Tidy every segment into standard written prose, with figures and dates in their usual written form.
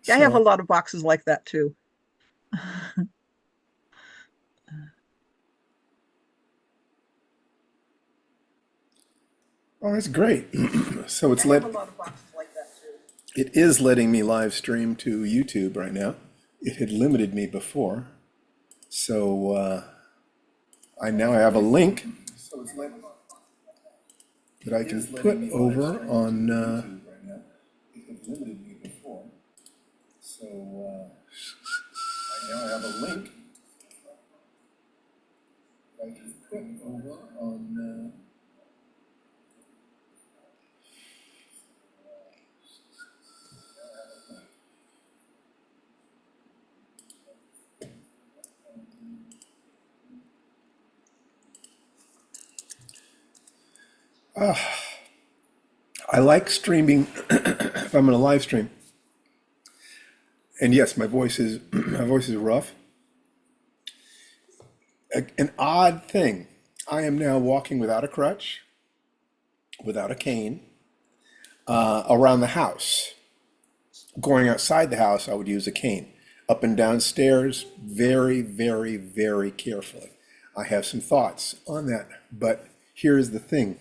Yeah, I have a So, lot of boxes like that too. oh, that's great. So Yeah, I have a lot of boxes like that too. it is letting me live stream to YouTube right now. It had limited me before. So I now have a link that I can put over on. It had limited me before. So I now have a link that I can put over on. I like streaming if I'm in a live stream. And yes, my voice is my voice is rough. An odd thing. I am now walking without a crutch, without a cane, around the house. Going outside the house, I would use a cane. Up and down stairs, very, very, very carefully. I have some thoughts on that, but here's the thing.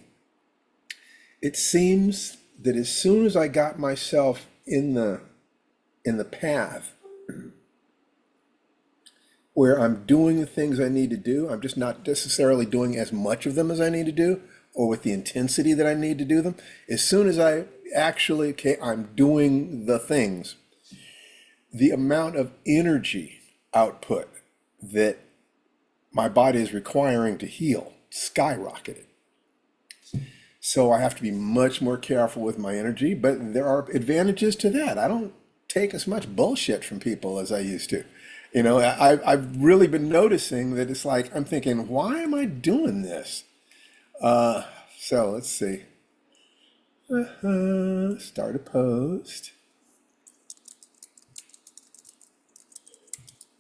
It seems that as soon as I got myself in the path where I'm doing the things I need to do, I'm just not necessarily doing as much of them as I need to do, or with the intensity that I need to do them. As soon as I actually, okay, I'm doing the things, the amount of energy output that my body is requiring to heal skyrocketed. So I have to be much more careful with my energy, but there are advantages to that. I don't take as much bullshit from people as I used to. I've really been noticing that it's like I'm thinking, why am I doing this? So let's see. Start a post.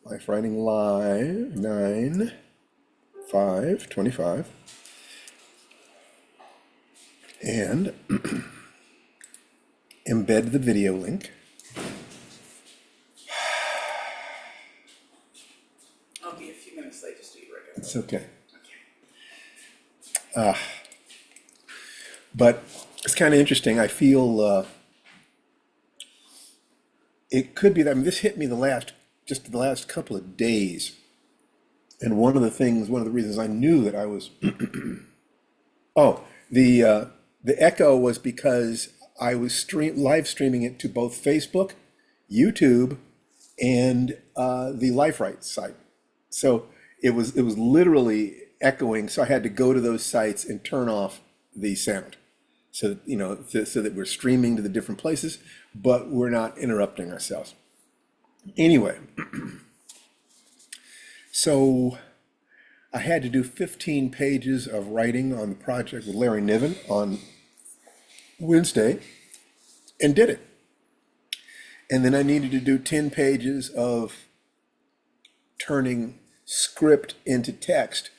Life Writing Live, 9/5/25. And embed the video link. I'll be a few minutes late just to get ready. It's okay. But it's kind of interesting. I feel it could be that, I mean, this hit me just the last couple of days. And one of the reasons I knew that I was, oh, the echo was because I was live streaming it to both Facebook, YouTube, and the Lifewriting site. So it was literally echoing. So I had to go to those sites and turn off the sound, so that, so that we're streaming to the different places, but we're not interrupting ourselves. Anyway, so I had to do 15 pages of writing on the project with Larry Niven on Wednesday, and did it. And then I needed to do 10 pages of turning script into text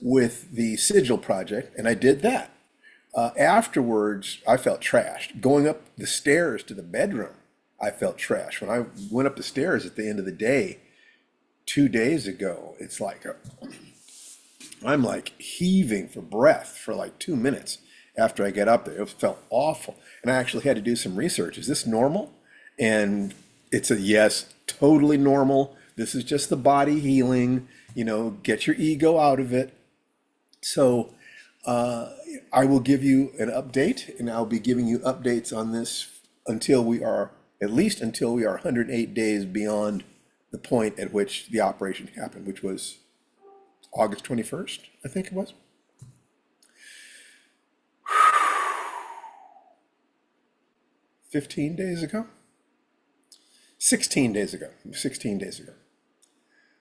with the Sigil project, and I did that. Afterwards, I felt trashed. Going up the stairs to the bedroom, I felt trashed. When I went up the stairs at the end of the day, 2 days ago, it's like I'm like heaving for breath for like 2 minutes after I get up there. It felt awful. And I actually had to do some research. Is this normal? And it's a yes, totally normal. This is just the body healing. Get your ego out of it. So I will give you an update, and I'll be giving you updates on this at least until we are 108 days beyond the point at which the operation happened, which was August 21st, I think it was. 15 days ago? 16 days ago. 16 days ago.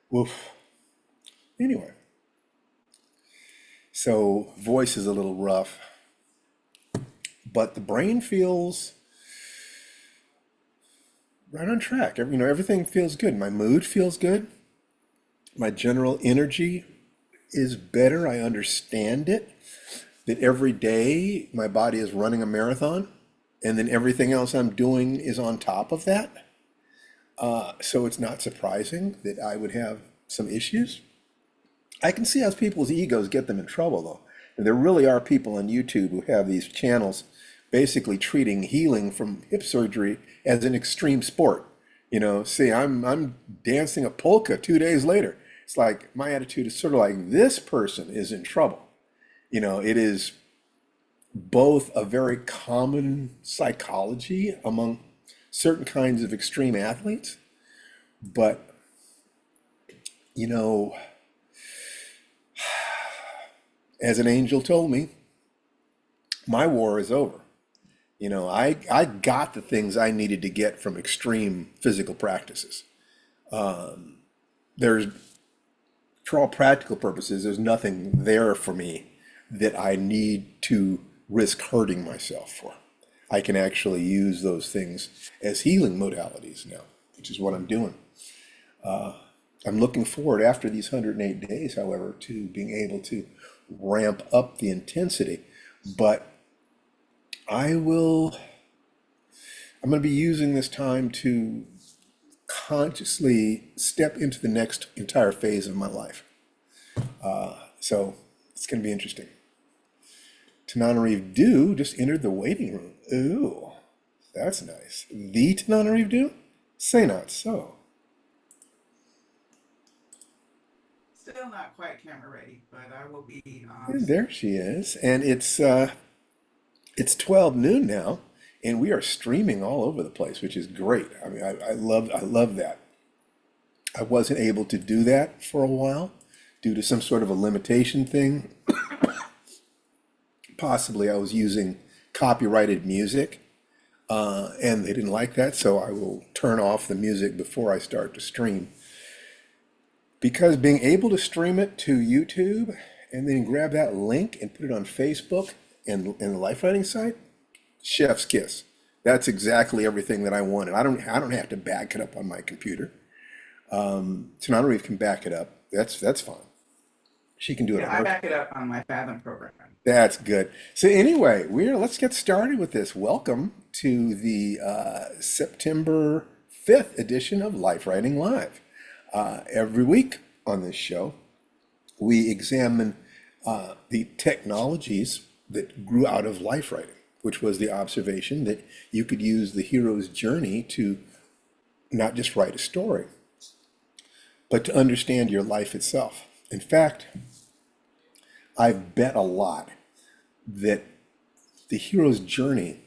Woof. Anyway, so voice is a little rough, but the brain feels right on track. Everything feels good. My mood feels good. My general energy is better. I understand it. That every day my body is running a marathon, and then everything else I'm doing is on top of that. So it's not surprising that I would have some issues. I can see how people's egos get them in trouble, though. And there really are people on YouTube who have these channels basically treating healing from hip surgery as an extreme sport. You know, see, I'm dancing a polka 2 days later. It's like my attitude is sort of like this person is in trouble. You know, it is both a very common psychology among certain kinds of extreme athletes, but you know, as an angel told me, my war is over. You know, I got the things I needed to get from extreme physical practices. There's, for all practical purposes, there's nothing there for me that I need to risk hurting myself for. I can actually use those things as healing modalities now, which is what I'm doing. I'm looking forward after these 108 days, however, to being able to ramp up the intensity. But I will, I'm going to be using this time to consciously step into the next entire phase of my life. So it's going to be interesting. Tananarive Du just entered the waiting room. Ooh, that's nice. The Tananarive Du? Say not so. Still not quite camera ready, but I will be. And there she is. And it's 12 noon now, and we are streaming all over the place, which is great. I mean, I love that. I wasn't able to do that for a while due to some sort of a limitation thing. Possibly I was using copyrighted music, and they didn't like that, so I will turn off the music before I start to stream. Because being able to stream it to YouTube and then grab that link and put it on Facebook and the Lifewriting site, chef's kiss. That's exactly everything that I wanted. I don't have to back it up on my computer. Tananarive can back it up. That's fine. She can do it Yeah, on I her. back it up on my Fathom program. That's good. So anyway, let's get started with this. Welcome to the September 5th edition of Lifewriting Live. Every week on this show, we examine the technologies that grew out of life writing, which was the observation that you could use the hero's journey to not just write a story, but to understand your life itself. In fact, I've bet a lot that the hero's journey,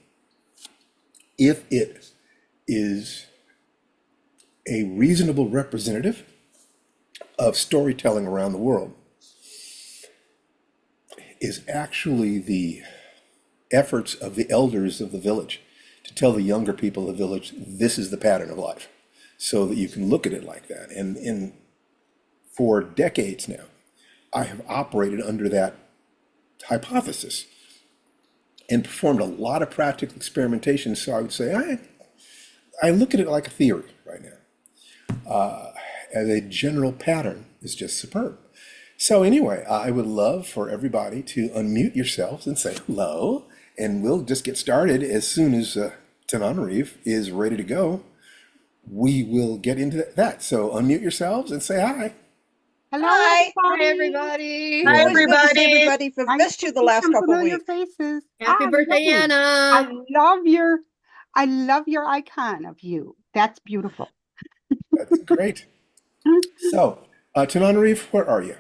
if it is a reasonable representative of storytelling around the world, is actually the efforts of the elders of the village to tell the younger people of the village, this is the pattern of life, so that you can look at it like that. And for decades now, I have operated under that hypothesis and performed a lot of practical experimentation. So I would say I look at it like a theory right now. As a general pattern is just superb. So anyway, I would love for everybody to unmute yourselves and say hello, and we'll just get started as soon as Tananarive is ready to go. We will get into that. So unmute yourselves and say hi. Hello, Hi. everybody. Hi, everybody. Hi, Yeah. everybody. Good to see everybody. We've Nice missed you to the see last some couple of familiar weeks. faces. Happy birthday, lovely. Anna. I love your icon of you. That's beautiful. That's great. So, Tananarive, where are you?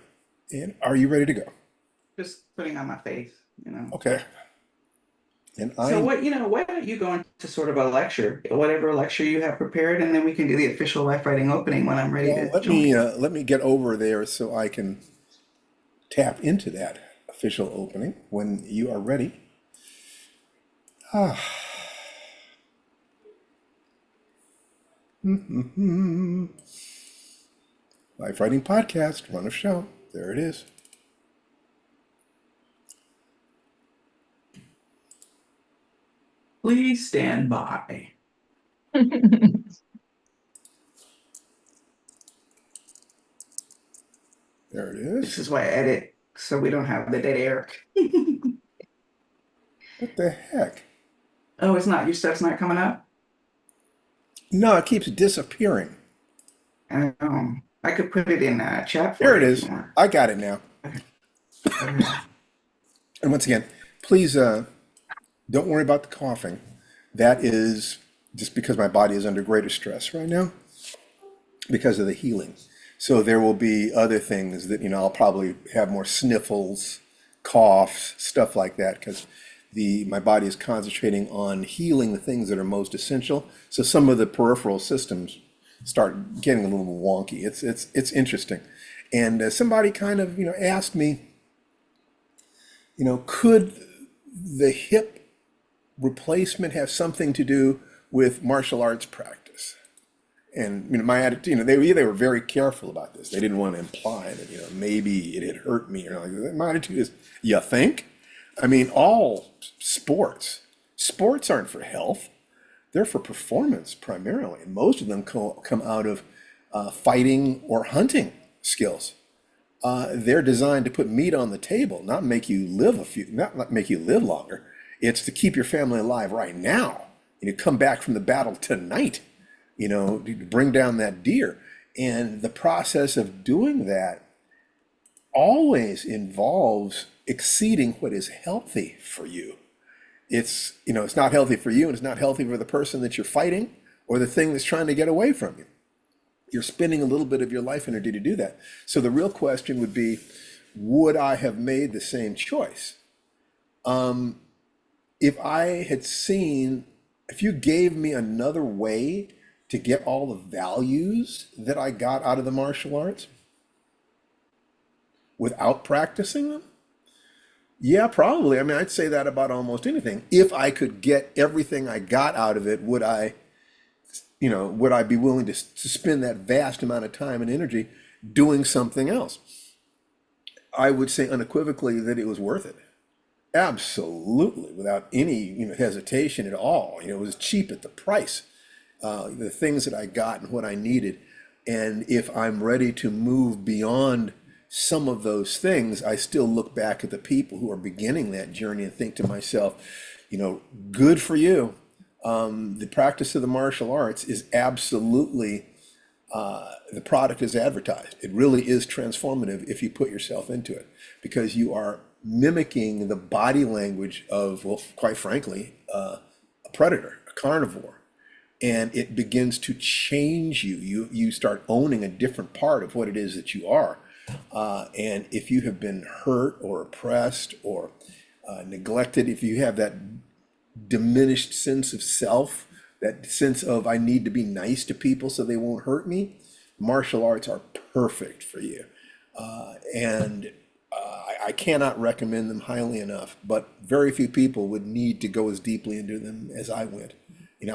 And are you ready to go? Just putting on my face, you know. Okay. And So why don't you go into sort of a lecture, whatever lecture you have prepared, and then we can do the official life writing opening when I'm ready well, to let join. let me get over there so I can tap into that official opening when you are ready. Life Writing Podcast, run of show. There it is. Please stand by. There it This is. is why I edit, so we don't have the dead air. What the heck? Oh, it's not, your stuff's not coming up? No, it keeps disappearing. I could put it in chat There for it you if you is. want. I got it now. Okay. And once again, please don't worry about the coughing. That is just because my body is under greater stress right now because of the healing. So there will be other things that, I'll probably have more sniffles, coughs, stuff like that, because my body is concentrating on healing the things that are most essential. So some of the peripheral systems start getting a little wonky. It's interesting. And somebody kind of, asked me, could the hip replacement have something to do with martial arts practice? And my attitude, they were very careful about this. They didn't want to imply that maybe it had hurt me or like that. My attitude is, you think? I mean, all sports aren't for health; they're for performance primarily, and most of them come out of fighting or hunting skills. They're designed to put meat on the table, not make you not make you live longer. It's to keep your family alive right now. Come back from the battle tonight. To bring down that deer. And the process of doing that always involves exceeding what is healthy for you. It's not healthy for you, and it's not healthy for the person that you're fighting or the thing that's trying to get away from you. You're spending a little bit of your life energy to do that. So the real question would be, would I have made the same choice? If you gave me another way to get all the values that I got out of the martial arts without practicing them? Yeah, probably. I mean, I'd say that about almost anything. If I could get everything I got out of it, would I be willing to spend that vast amount of time and energy doing something else? I would say unequivocally that it was worth it. Absolutely, without any hesitation at all. It was cheap at the price. The things that I got and what I needed. And if I'm ready to move beyond some of those things, I still look back at the people who are beginning that journey and think to myself, good for you. The practice of the martial arts is absolutely the product is advertised. It really is transformative if you put yourself into it, because you are mimicking the body language of, well, quite frankly, a predator, a carnivore. And it begins to change you. You start owning a different part of what it is that you are. And if you have been hurt or oppressed or neglected, if you have that diminished sense of self, that sense of I need to be nice to people so they won't hurt me, martial arts are perfect for you. And I cannot recommend them highly enough, but very few people would need to go as deeply into them as I went.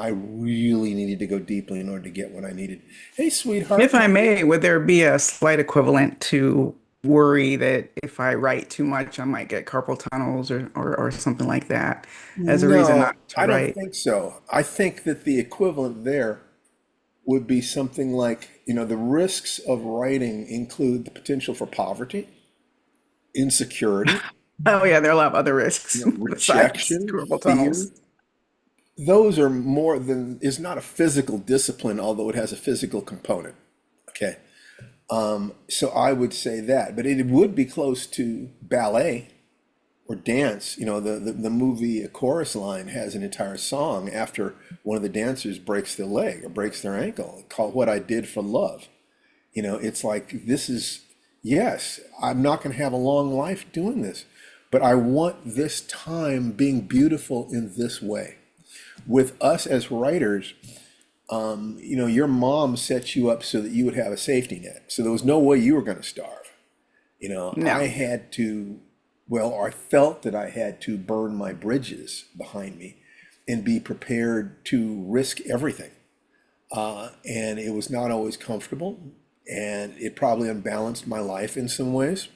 I really needed to go deeply in order to get what I needed. Hey, sweetheart. If I may, would there be a slight equivalent to worry that if I write too much, I might get carpal tunnels or something like that as a reason No, not to I don't write? think so. I think that the equivalent there would be something like, the risks of writing include the potential for poverty, insecurity, Oh yeah, there are a lot of other risks besides rejection, carpal fear. tunnels. Those are more than is not a physical discipline, although it has a physical component. Okay. So I would say that, but it would be close to ballet or dance. The movie A Chorus Line has an entire song after one of the dancers breaks their leg or breaks their ankle called What I Did for Love. It's like, yes, I'm not going to have a long life doing this, but I want this time being beautiful in this way. With us as writers, your mom set you up so that you would have a safety net. So there was no way you were going to starve. I No. had to, or I felt that I had to burn my bridges behind me and be prepared to risk everything. And it was not always comfortable, and it probably unbalanced my life in some ways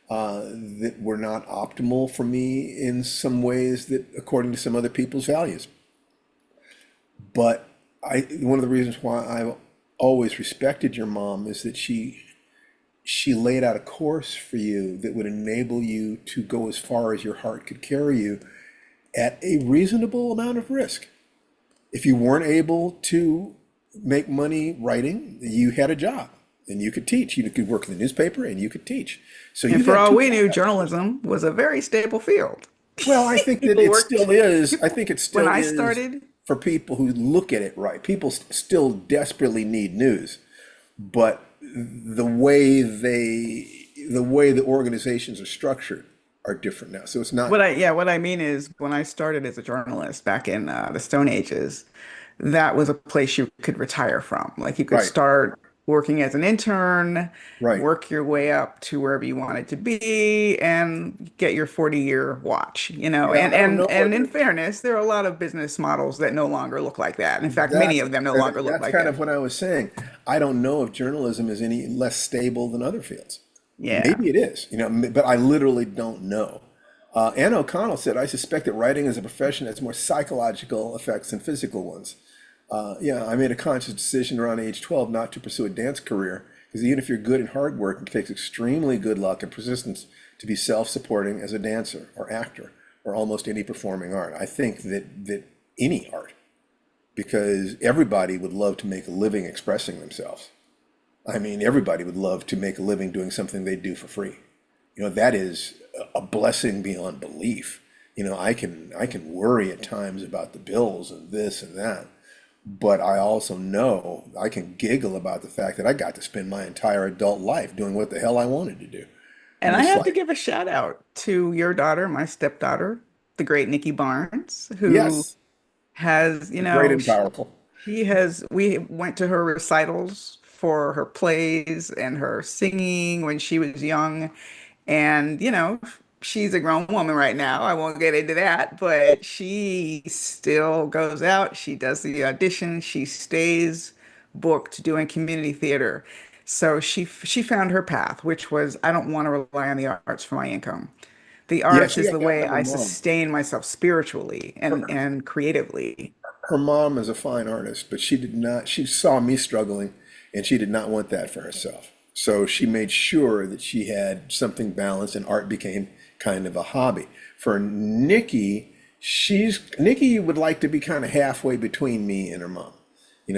that were not optimal for me in some ways that according to some other people's values. But one of the reasons why I've always respected your mom is that she laid out a course for you that would enable you to go as far as your heart could carry you at a reasonable amount of risk. If you weren't able to make money writing, you had a job and you could teach. You could work in the newspaper and you could teach. So you And for had all two. we knew, journalism was a very stable field. Well, I think that People it worked. still is. I think it When still I is started, for people who look at it right. People still desperately need news, but the way the organizations are structured are different now. So it's not what I mean is when I started as a journalist back in the Stone Ages, that was a place you could retire from. Like you could right, start working as an intern, right. work your way up to wherever you wanted to be, and get your 40-year watch, you know. Yeah, I don't know And in whether fairness, there are a lot of business models that no longer look like that. In fact, many of them no longer look that's like kind of that. what I was saying. I don't know if journalism is any less stable than other fields. Yeah. Maybe it is, but I literally don't know. Ann O'Connell said, I suspect that writing is a profession has more psychological effects than physical ones. Yeah, I made a conscious decision around age 12 not to pursue a dance career because even if you're good and hard work, it takes extremely good luck and persistence to be self-supporting as a dancer or actor or almost any performing art. I think that any art, because everybody would love to make a living expressing themselves. I mean, everybody would love to make a living doing something they do for free. That is a blessing beyond belief. I can worry at times about the bills and this and that, but I also know I can giggle about the fact that I got to spend my entire adult life doing what the hell I wanted to do. And And I it's have to like, give a shout out to your daughter, my stepdaughter, the great Nikki Barnes, who yes, has, great and powerful. we went to her recitals for her plays and her singing when she was young. And, she's a grown woman right now. I won't get into that, but she still goes out. She does the audition. She stays booked doing community theater. So she found her path, which was I don't want to rely on the arts for my income. The Yeah, arts she is got the that way from her I mom. sustain myself spiritually and Her, and creatively. her mom is a fine artist, but she saw me struggling and she did not want that for herself. So she made sure that she had something balanced and art became kind of a hobby. For Nikki, Nikki would like to be kind of halfway between me and her mom.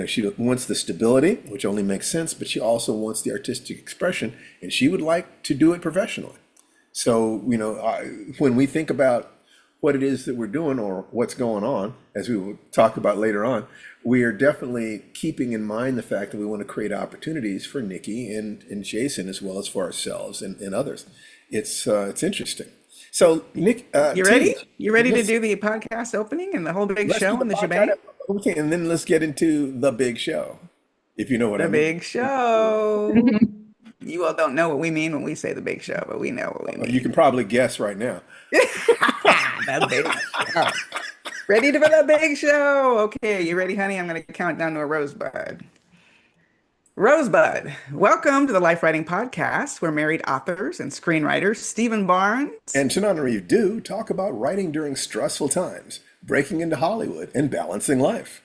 She wants the stability, which only makes sense, but she also wants the artistic expression and she would like to do it professionally. So, when we think about what it is that we're doing or what's going on, as we will talk about later on, we are definitely keeping in mind the fact that we want to create opportunities for Nikki and Jason as well as for ourselves and others. It's interesting. So, Nick, You Tina, ready? You ready to let's do the podcast opening and the whole big let's do show the and the podcast. shebang? Okay, and then let's get into the big show, if you know what I The mean. big show. You all don't know what we mean when we say the big show, but we know what we You can mean. probably guess right now. The big show. Ready for the big show? Okay, you ready, honey? I'm going to count down to a rosebud. Rosebud, welcome to the Life Writing Podcast, where married authors and screenwriters Stephen Barnes. And Tananarive do talk about writing during stressful times, breaking into Hollywood, and balancing life.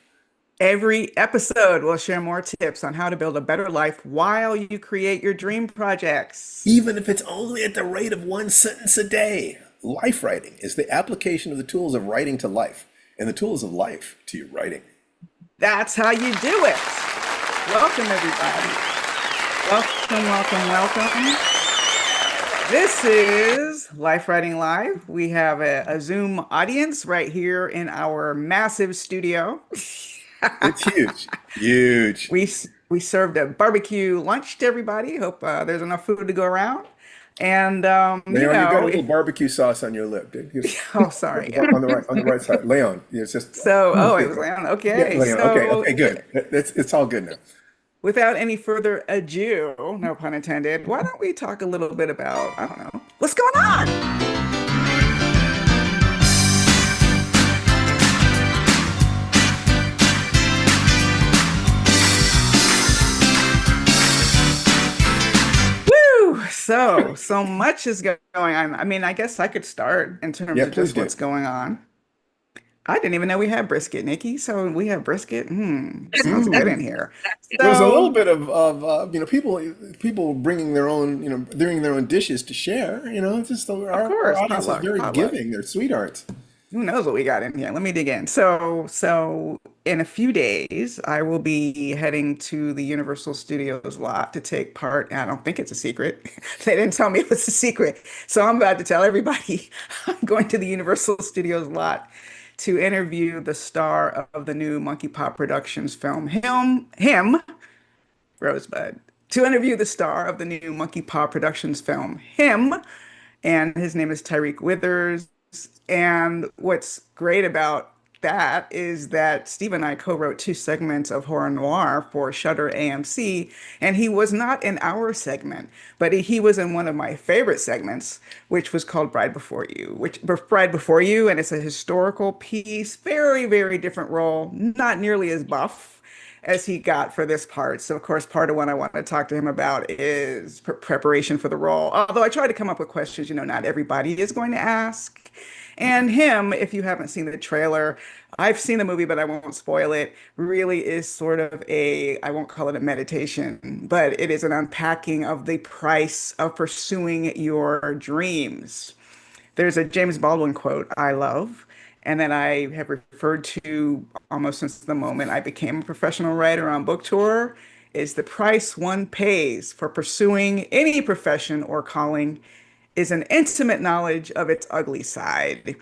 Every episode will share more tips on how to build a better life while you create your dream projects. Even if it's only at the rate of one sentence a day. Life writing is the application of the tools of writing to life and the tools of life to your writing. That's how you do it. Welcome, everybody. Welcome, welcome, welcome. This is Life Writing Live. We have a Zoom audience right here in our massive studio. It's huge, huge. We served a barbecue lunch to everybody. Hope there's enough food to go around. And Leon, you've got a little barbecue sauce on your lip, dude. oh, sorry. Yeah. On the right side. Leon, it's just So, oh, it was Leon. yeah, Okay. Leon. Okay, So, okay, good. It's all good now. without any further ado, no pun intended, why don't we talk a little bit about, I don't know, what's going on? Woo! So much is going on. I mean, I guess I could start in terms Yeah, of please just do. what's going on. I didn't even know we had brisket, Nikki. So we have brisket. Smells good in here. There was a little So, bit of people bringing their own dishes to share. It's just of our course, audience is potluck, very potluck. giving. They're sweethearts. Who knows what we got in here? Let me dig in. So in a few days, I will be heading to the Universal Studios lot to take part. I don't think it's a secret. They didn't tell me it was a secret. So I'm about to tell everybody I'm going to the Universal Studios lot to interview the star of the new Monkey Pop Productions film, him, Rosebud, to interview the star of the new Monkey Paw Productions film, him, and his name is Tyreek Withers. And what's great about that is that Steve and I co-wrote two segments of horror noir for Shudder AMC, and he was not in our segment, but he was in one of my favorite segments, which was called Bride Before You, and it's a historical piece, very, very different role, not nearly as buff as he got for this part. So, of course, part of what I want to talk to him about is preparation for the role. Although I try to come up with questions, not everybody is going to ask. And him, if you haven't seen the trailer, I've seen the movie, but I won't spoil it, really is sort of I won't call it a meditation, but it is an unpacking of the price of pursuing your dreams. There's a James Baldwin quote I love, and that I have referred to almost since the moment I became a professional writer on book tour, is the price one pays for pursuing any profession or calling is an intimate knowledge of its ugly side.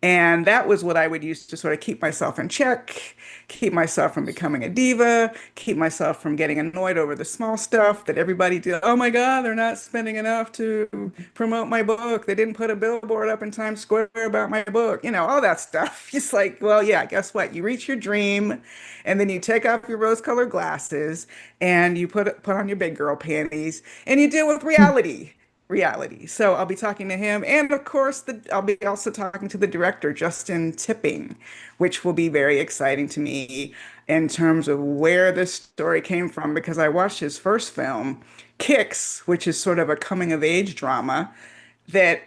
And that was what I would use to sort of keep myself in check, keep myself from becoming a diva, keep myself from getting annoyed over the small stuff that everybody did. Oh my God, they're not spending enough to promote my book. They didn't put a billboard up in Times Square about my book, all that stuff. It's like, well, yeah, guess what? You reach your dream and then you take off your rose-colored glasses and you put on your big girl panties and you deal with reality. So I'll be talking to him, and of course, I'll be also talking to the director, Justin Tipping, which will be very exciting to me in terms of where this story came from, because I watched his first film, Kicks, which is sort of a coming of age drama that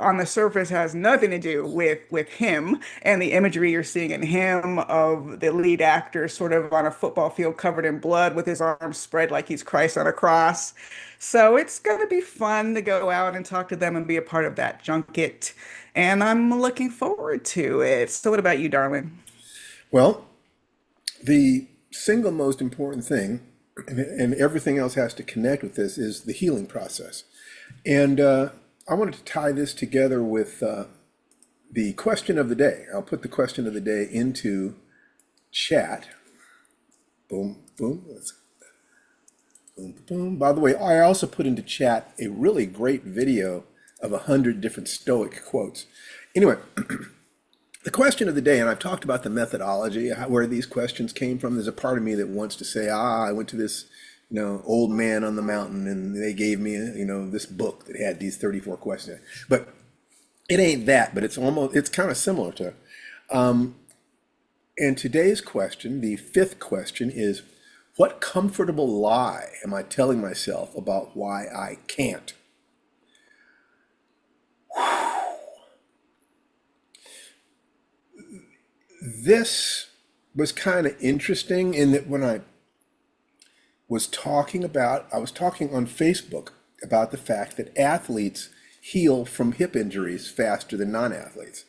on the surface has nothing to do with him and the imagery you're seeing in him of the lead actor sort of on a football field covered in blood with his arms spread like he's Christ on a cross. So it's going to be fun to go out and talk to them and be a part of that junket. And I'm looking forward to it. So what about you, darling? Well, the single most important thing, and everything else has to connect with this, is the healing process. And I wanted to tie this together with the question of the day. I'll put the question of the day into chat. Boom, boom. Boom, boom. By the way, I also put into chat a really great video of 100 different Stoic quotes. Anyway, the question of the day, and I've talked about the methodology, where these questions came from. There's a part of me that wants to say, I went to this old man on the mountain and they gave me, this book that had these 34 questions. But it ain't that, but it's kind of similar to it. And today's question, the fifth question, is what comfortable lie am I telling myself about why I can't? This was kind of interesting in that when I was talking on Facebook about the fact that athletes heal from hip injuries faster than non-athletes.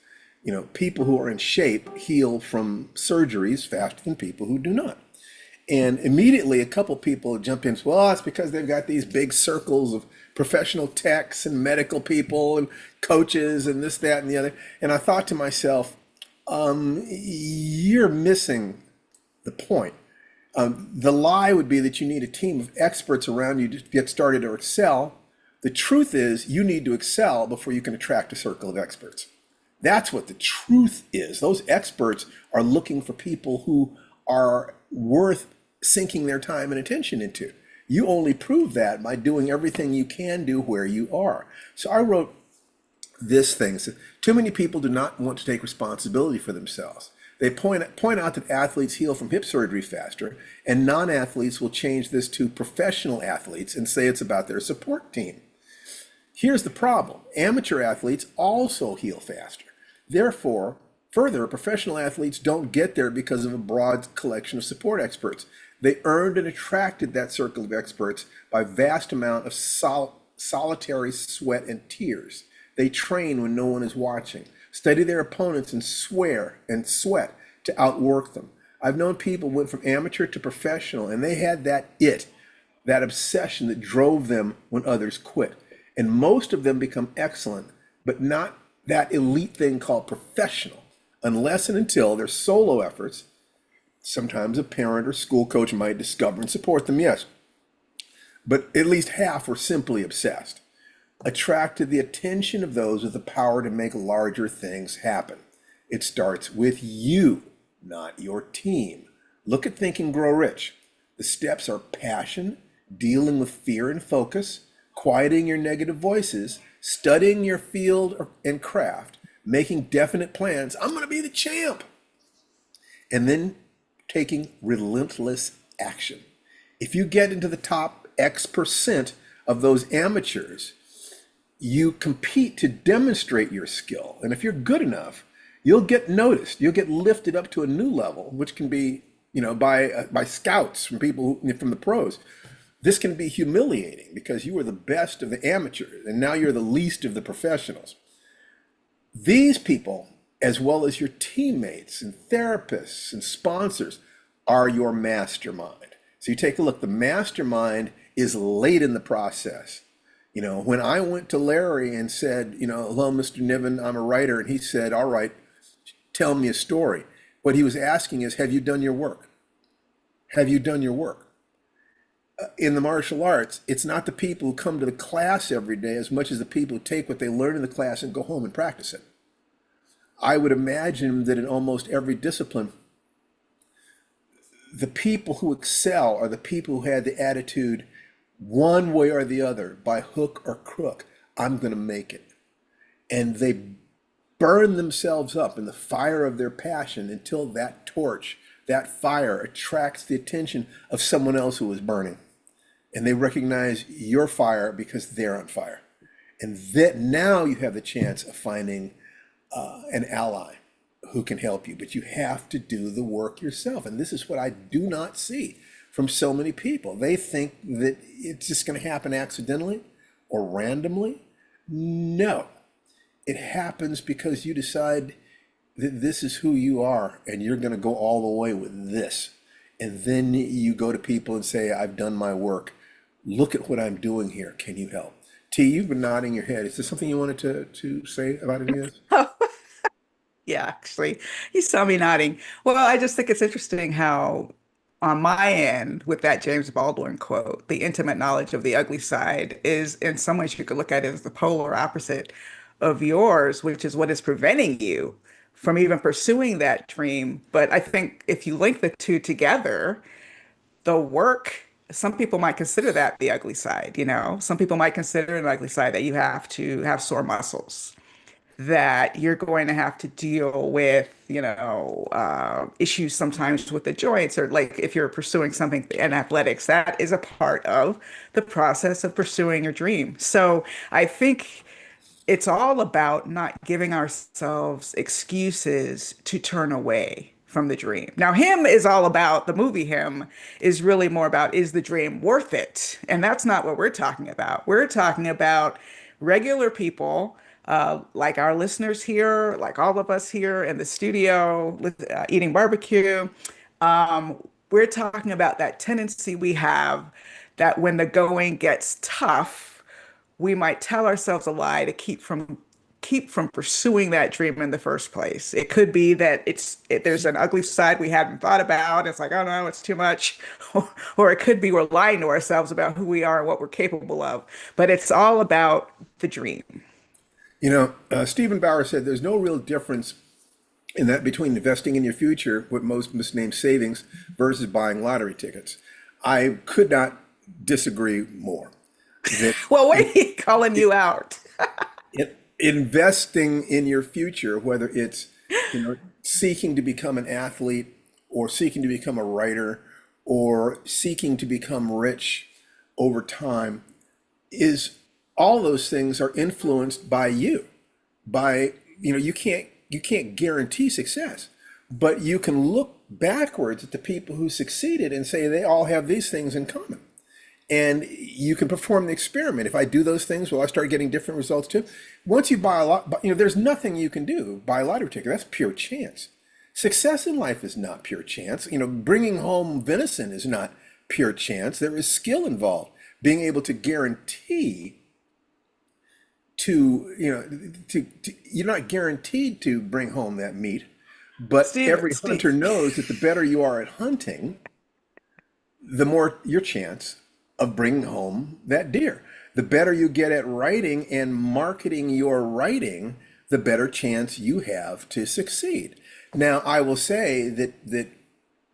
People who are in shape heal from surgeries faster than people who do not. And immediately a couple people jump in, well, it's because they've got these big circles of professional techs and medical people and coaches and this, that, and the other. And I thought to myself, you're missing the point. The lie would be that you need a team of experts around you to get started or excel. The truth is you need to excel before you can attract a circle of experts. That's what the truth is. Those experts are looking for people who are worth sinking their time and attention into. You only prove that by doing everything you can do where you are. So I wrote this thing. So, too many people do not want to take responsibility for themselves. They point out that athletes heal from hip surgery faster, and non-athletes will change this to professional athletes and say it's about their support team. Here's the problem. Amateur athletes also heal faster. Therefore, further, professional athletes don't get there because of a broad collection of support experts. They earned and attracted that circle of experts by vast amount of solitary sweat and tears. They train when no one is watching, study their opponents and sweat to outwork them. I've known people went from amateur to professional and they had that obsession that drove them when others quit. And most of them become excellent, but not that elite thing called professional, unless and until their solo efforts. Sometimes a parent or school coach might discover and support them, yes. But at least half were simply obsessed, attracted the attention of those with the power to make larger things happen. It starts with you, not your team. Look at Think and Grow Rich. The steps are passion, dealing with fear and focus, quieting your negative voices, studying your field and craft, making definite plans. I'm going to be the champ. And then taking relentless action. If you get into the top X% of those amateurs, you compete to demonstrate your skill. And if you're good enough, you'll get noticed. You'll get lifted up to a new level, which can be, by scouts from people from the pros. This can be humiliating because you were the best of the amateurs and now you're the least of the professionals. These people, as well as your teammates and therapists and sponsors, are your mastermind. So you take a look, the mastermind is late in the process. When I went to Larry and said, hello, Mr. Niven, I'm a writer, and he said, all right, tell me a story. What he was asking is, have you done your work? Have you done your work? In the martial arts, it's not the people who come to the class every day as much as the people who take what they learn in the class and go home and practice it. I would imagine that in almost every discipline, the people who excel are the people who had the attitude, one way or the other, by hook or crook, I'm going to make it. And they burn themselves up in the fire of their passion until that torch, that fire attracts the attention of someone else who is burning. And they recognize your fire because they're on fire. And that now you have the chance of finding an ally who can help you, but you have to do the work yourself. And this is what I do not see from so many people. They think that it's just going to happen accidentally or randomly. No, it happens because you decide that this is who you are and you're going to go all the way with this. And then you go to people and say, I've done my work. Look at what I'm doing here. Can you help? T, you've been nodding your head. Is there something you wanted to say about any of this? Yeah, actually, you saw me nodding. Well, I just think it's interesting how, on my end, with that James Baldwin quote, the intimate knowledge of the ugly side is, in some ways, you could look at it as the polar opposite of yours, which is what is preventing you from even pursuing that dream. But I think if you link the two together, the work, some people might consider that the ugly side, Some people might consider an ugly side that you have to have sore muscles, that you're going to have to deal with, issues sometimes with the joints, or like if you're pursuing something in athletics, that is a part of the process of pursuing your dream. So I think it's all about not giving ourselves excuses to turn away from the dream. Now, Him is all about, the movie Him is really more about, is the dream worth it? And that's not what we're talking about. We're talking about regular people, like our listeners here, like all of us here in the studio, eating barbecue. We're talking about that tendency we have that when the going gets tough, we might tell ourselves a lie to keep from pursuing that dream in the first place. It could be that there's an ugly side we haven't thought about. It's like, oh no, it's too much. Or it could be we're lying to ourselves about who we are and what we're capable of. But it's all about the dream. Stephen Bauer said there's no real difference in that between investing in your future, what most misname savings, versus buying lottery tickets. I could not disagree more. Well, wait, calling you out. Investing in your future, whether it's seeking to become an athlete or seeking to become a writer or seeking to become rich over time, is all those things are influenced by you. You can't guarantee success, but you can look backwards at the people who succeeded and say they all have these things in common. And you can perform the experiment. If I do those things, will I start getting different results too? Once you buy a lot, there's nothing you can do. Buy a lottery ticket, that's pure chance. Success in life is not pure chance. Bringing home venison is not pure chance. There is skill involved. Being able to guarantee you're not guaranteed to bring home that meat, but Steve, every hunter Steve. knows that the better you are at hunting, the more your chance of bringing home that deer. The better you get at writing and marketing your writing, the better chance you have to succeed. Now, I will say that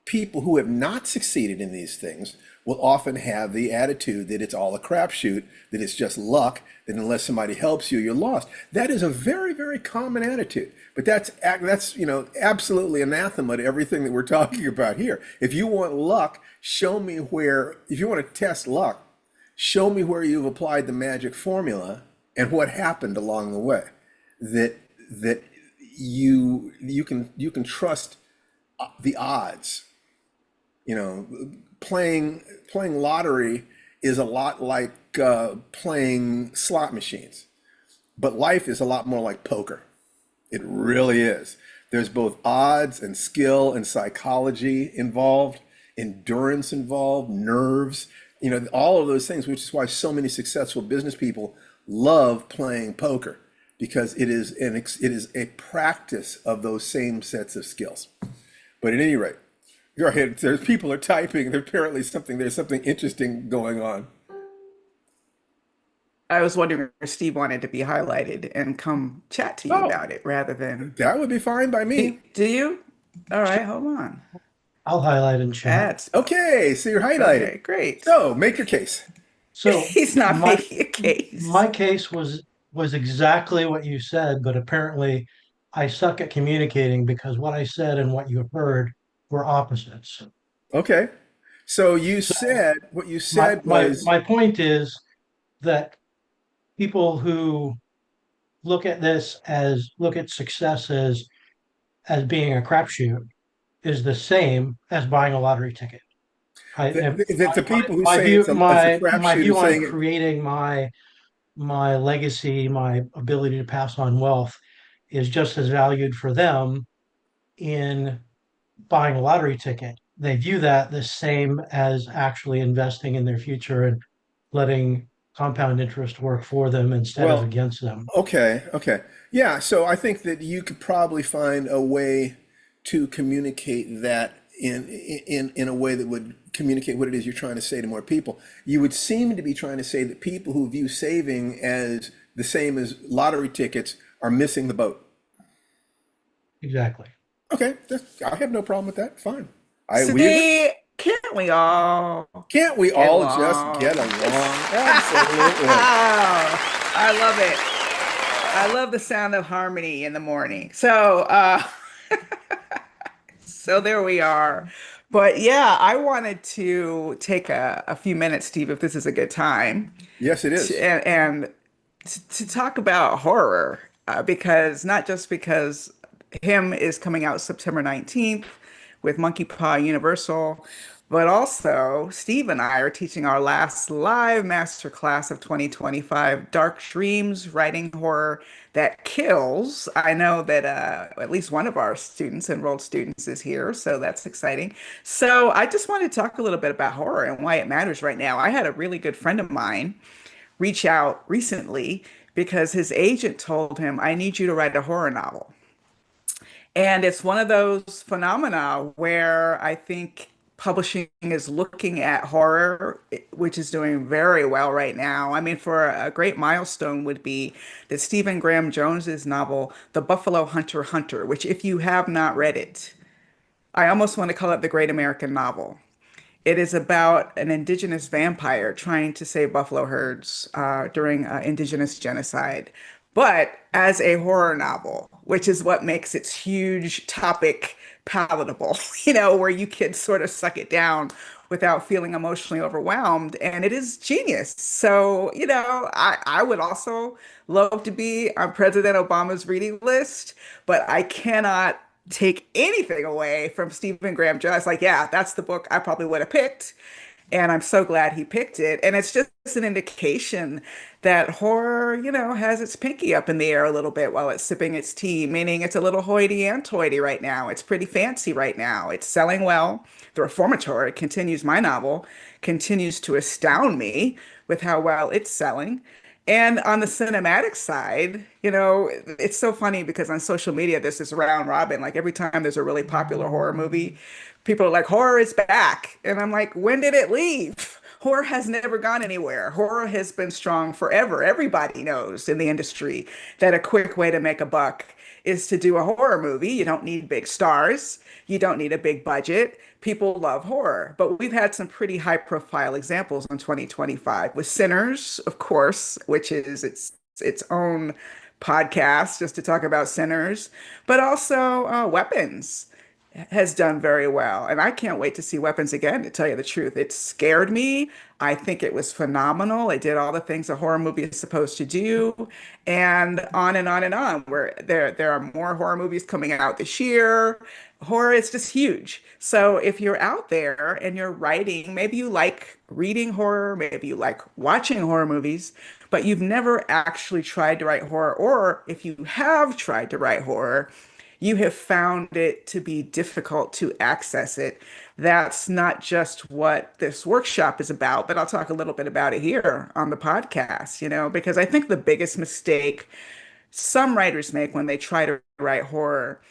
people who have not succeeded in these things will often have the attitude that it's all a crapshoot, that it's just luck, that unless somebody helps you, you're lost. That is a very, very common attitude. But that's absolutely anathema to everything that we're talking about here. If you want luck, show me where. If you want to test luck, show me where you've applied the magic formula and what happened along the way. That you can trust the odds. Playing lottery is a lot like playing slot machines, but life is a lot more like poker. It really is. There's both odds and skill and psychology involved, endurance involved, nerves, all of those things, which is why so many successful business people love playing poker, because it is a practice of those same sets of skills. But at any rate, go ahead. There's people are typing. There's something interesting going on. I was wondering if Steve wanted to be highlighted and come chat to you Oh, about it rather than that would be fine by me. do you? All right, hold on. I'll highlight in chat. Ads. Okay, so you're highlighting. Okay, great. So make your case. So He's not my making a case. my case was exactly what you said, but apparently I suck at communicating because what I said and what you heard were opposites. Okay. So you So said what you my said my was my point is that people who look at success as being a crapshoot is the same as buying a lottery ticket. I that, and that the people who my say view it's a my crapshoot are view on saying it. creating my legacy, my ability to pass on wealth is just as valued for them in buying a lottery ticket. They view that the same as actually investing in their future and letting compound interest work for them instead of Well, against them. okay. Yeah, so I think that you could probably find a way to communicate that in a way that would communicate what it is you're trying to say to more people. You would seem to be trying to say that people who view saving as the same as lottery tickets are missing the boat. Exactly. Okay, I have no problem with that. Fine. We agree. See, can't we all Can't we get all just get along? along? Absolutely. I love it. I love the sound of harmony in the morning. So there we are. But yeah, I wanted to take a few minutes, Steve, if this is a good time, Yes, it to, is. to talk about horror, because not just because him is coming out September 19th with Monkey Paw Universal, but also Steve and I are teaching our last live masterclass of 2025, Dark Dreams, Writing Horror That Kills. I know that at least one of our students, enrolled students, is here, so that's exciting. So I just wanted to talk a little bit about horror and why it matters right now. I had a really good friend of mine reach out recently because his agent told him, I need you to write a horror novel. And it's one of those phenomena where I think publishing is looking at horror, which is doing very well right now. I mean, for a great milestone would be that Stephen Graham Jones's novel, The Buffalo Hunter Hunter, which if you have not read it, I almost want to call it the great American novel. It is about an indigenous vampire trying to save buffalo herds during indigenous genocide, but as a horror novel, which is what makes its huge topic palatable, where you can sort of suck it down without feeling emotionally overwhelmed. And it is genius. So, I would also love to be on President Obama's reading list, but I cannot take anything away from Stephen Graham Jones. Like, yeah, that's the book I probably would have picked. And I'm so glad he picked it. And it's just an indication that horror, has its pinky up in the air a little bit while it's sipping its tea, meaning it's a little hoity-toity right now. It's pretty fancy right now. It's selling well. The Reformatory continues my novel, continues to astound me with how well it's selling. And on the cinematic side, it's so funny because on social media, there's this round robin. Like every time there's a really popular horror movie, people are like, horror is back. And I'm like, when did it leave? Horror has never gone anywhere. Horror has been strong forever. Everybody knows in the industry that a quick way to make a buck is to do a horror movie. You don't need big stars. You don't need a big budget. People love horror, but we've had some pretty high profile examples in 2025 with Sinners, of course, which is its own podcast just to talk about Sinners, but also Weapons has done very well. And I can't wait to see Weapons again, to tell you the truth. It scared me. I think it was phenomenal. It did all the things a horror movie is supposed to do, and on and on and on. Where there are more horror movies coming out this year. Horror is just huge. So if you're out there and you're writing, maybe you like reading horror, maybe you like watching horror movies, but you've never actually tried to write horror, or if you have tried to write horror, you have found it to be difficult to access it. That's not just what this workshop is about, but I'll talk a little bit about it here on the podcast, because I think the biggest mistake some writers make when they try to write horror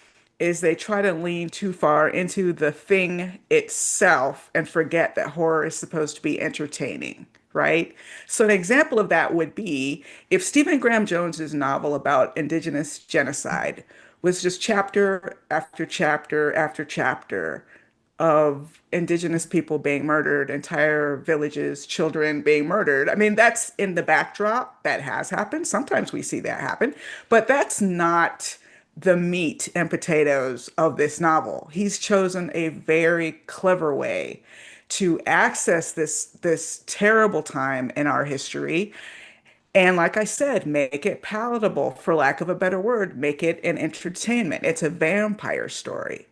is they try to lean too far into the thing itself and forget that horror is supposed to be entertaining, right? So an example of that would be if Stephen Graham Jones's novel about indigenous genocide was just chapter after chapter after chapter of indigenous people being murdered, entire villages, children being murdered. I mean, that's in the backdrop. That has happened. Sometimes we see that happen, but that's not the meat and potatoes of this novel. He's chosen a very clever way to access this terrible time in our history. And like I said, make it palatable, for lack of a better word, make it an entertainment. It's a vampire story.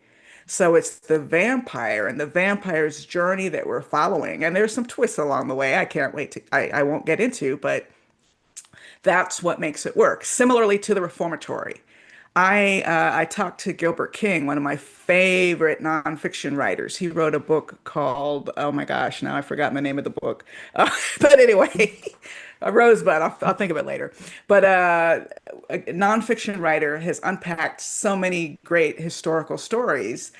So it's the vampire and the vampire's journey that we're following. And there's some twists along the way. I can't wait to, I won't get into, but that's what makes it work. Similarly to the Reformatory. I talked to Gilbert King, one of my favorite nonfiction writers. He wrote a book called, oh my gosh, now I've forgotten the name of the book. But anyway, a Rosebud. I'll think of it later. But a nonfiction writer has unpacked so many great historical stories.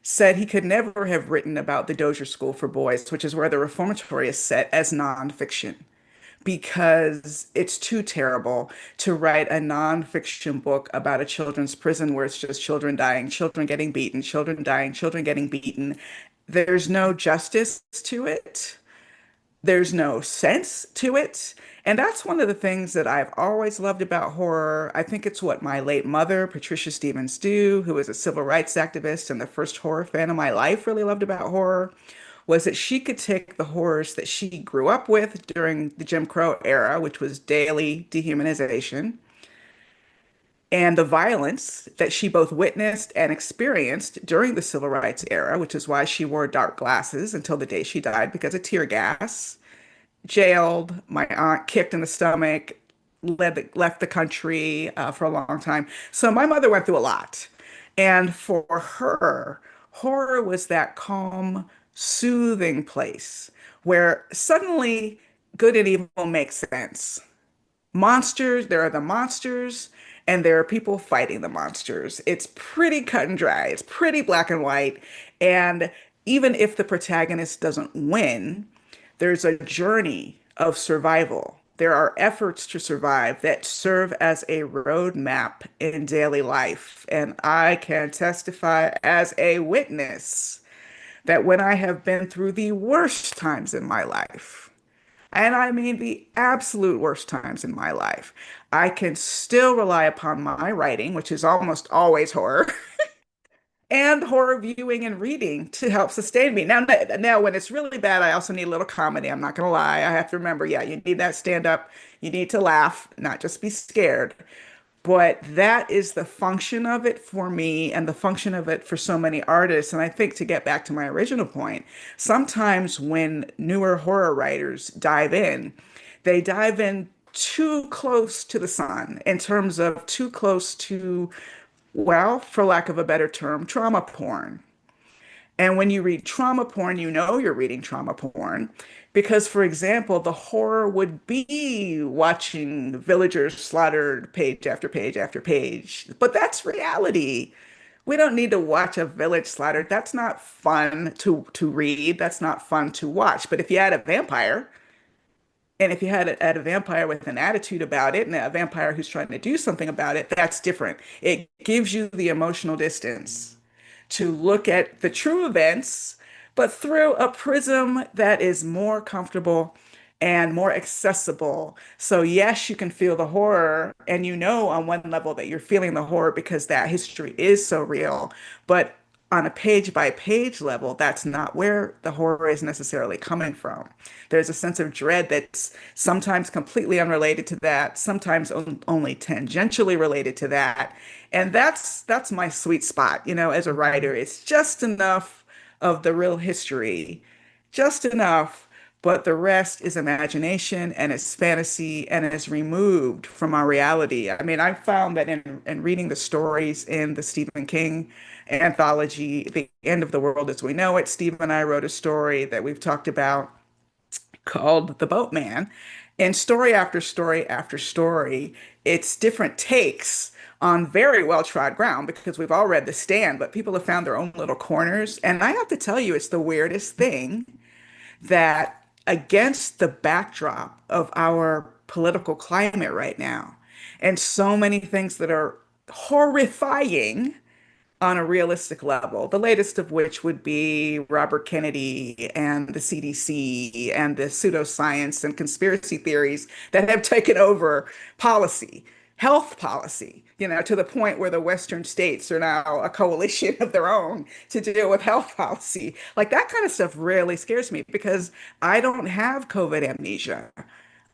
Said he could never have written about the Dozier School for Boys, which is where the Reformatory is set, as nonfiction because it's too terrible to write a nonfiction book about a children's prison where it's just children dying, children getting beaten, children dying, children getting beaten. There's no justice to it. There's no sense to it. And that's one of the things that I've always loved about horror. I think it's what my late mother, Patricia Stevens Dew, who was a civil rights activist and the first horror fan of my life, really loved about horror, was that she could take the horrors that she grew up with during the Jim Crow era, which was daily dehumanization, and the violence that she both witnessed and experienced during the civil rights era, which is why she wore dark glasses until the day she died because of tear gas, jailed, my aunt kicked in the stomach, left the country for a long time. So my mother went through a lot. And for her, horror was that calm, soothing place where suddenly good and evil make sense. Monsters, there are the monsters, and there are people fighting the monsters. It's pretty cut and dry. It's pretty black and white. And even if the protagonist doesn't win, there's a journey of survival. There are efforts to survive that serve as a roadmap in daily life. And I can testify as a witness that when I have been through the worst times in my life, and I mean the absolute worst times in my life, I can still rely upon my writing, which is almost always horror, and horror viewing and reading to help sustain me. Now, when it's really bad, I also need a little comedy. I'm not gonna lie. I have to remember, yeah, you need that stand up. You need to laugh, not just be scared. But that is the function of it for me and the function of it for so many artists. And I think to get back to my original point, sometimes when newer horror writers dive in, they dive in too close to the sun in terms of too close to, well, for lack of a better term, trauma porn. And when you read trauma porn, you know you're reading trauma porn because, for example, the horror would be watching villagers slaughtered page after page after page. But that's reality. We don't need to watch a village slaughtered. That's not fun to read. That's not fun to watch. But if you had a vampire, and if you had a vampire with an attitude about it and a vampire who's trying to do something about it, that's different. It gives you the emotional distance to look at the true events, but through a prism that is more comfortable and more accessible. So, yes, you can feel the horror, and you know on one level that you're feeling the horror because that history is so real. But on a page by page level, that's not where the horror is necessarily coming from. There's a sense of dread that's sometimes completely unrelated to that, sometimes only tangentially related to that. And that's my sweet spot, as a writer. It's just enough of the real history, just enough, but the rest is imagination and it's fantasy and it's removed from our reality. I mean, I found that in reading the stories in the Stephen King anthology, The End of the World as We Know It, Steve and I wrote a story that we've talked about called The Boatman. And story after story after story, it's different takes on very well trod ground because we've all read The Stand, but people have found their own little corners. And I have to tell you, it's the weirdest thing that against the backdrop of our political climate right now, and so many things that are horrifying on a realistic level, the latest of which would be Robert Kennedy and the CDC and the pseudoscience and conspiracy theories that have taken over policy, health policy, to the point where the Western states are now a coalition of their own to deal with health policy. Like that kind of stuff really scares me because I don't have COVID amnesia.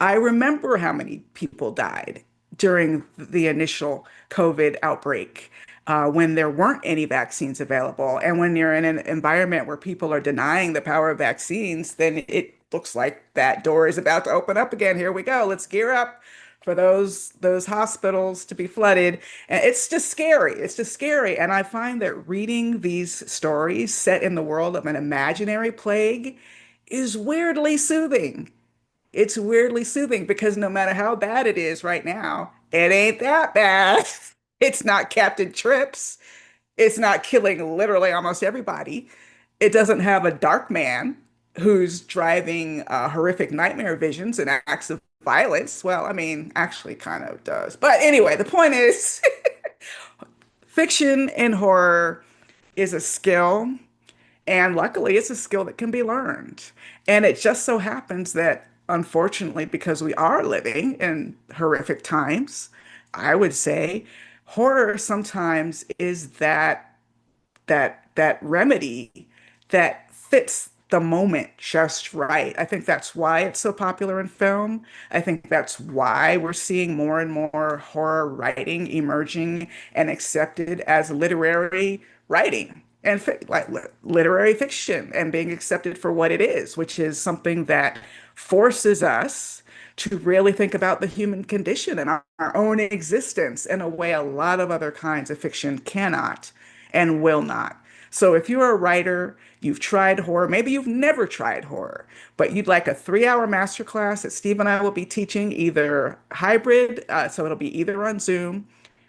I remember how many people died during the initial COVID outbreak when there weren't any vaccines available. And when you're in an environment where people are denying the power of vaccines, then it looks like that door is about to open up again. Here we go. Let's gear up for those hospitals to be flooded. And it's just scary. It's just scary. And I find that reading these stories set in the world of an imaginary plague is weirdly soothing. It's weirdly soothing because no matter how bad it is right now, it ain't that bad. It's not Captain Trips. It's not killing literally almost everybody. It doesn't have a dark man who's driving horrific nightmare visions and acts of violence. Well, I mean, actually kind of does. But anyway, the point is fiction and horror is a skill. And luckily, it's a skill that can be learned. And it just so happens that, unfortunately, because we are living in horrific times, I would say horror sometimes is that remedy that fits the moment just right. I think that's why it's so popular in film. I think that's why we're seeing more and more horror writing emerging and accepted as literary writing and literary fiction and being accepted for what it is, which is something that forces us to really think about the human condition and our own existence in a way a lot of other kinds of fiction cannot and will not. So if you're a writer, you've tried horror, maybe you've never tried horror, but you'd like a 3-hour masterclass that Steve and I will be teaching either hybrid, so it'll be either on Zoom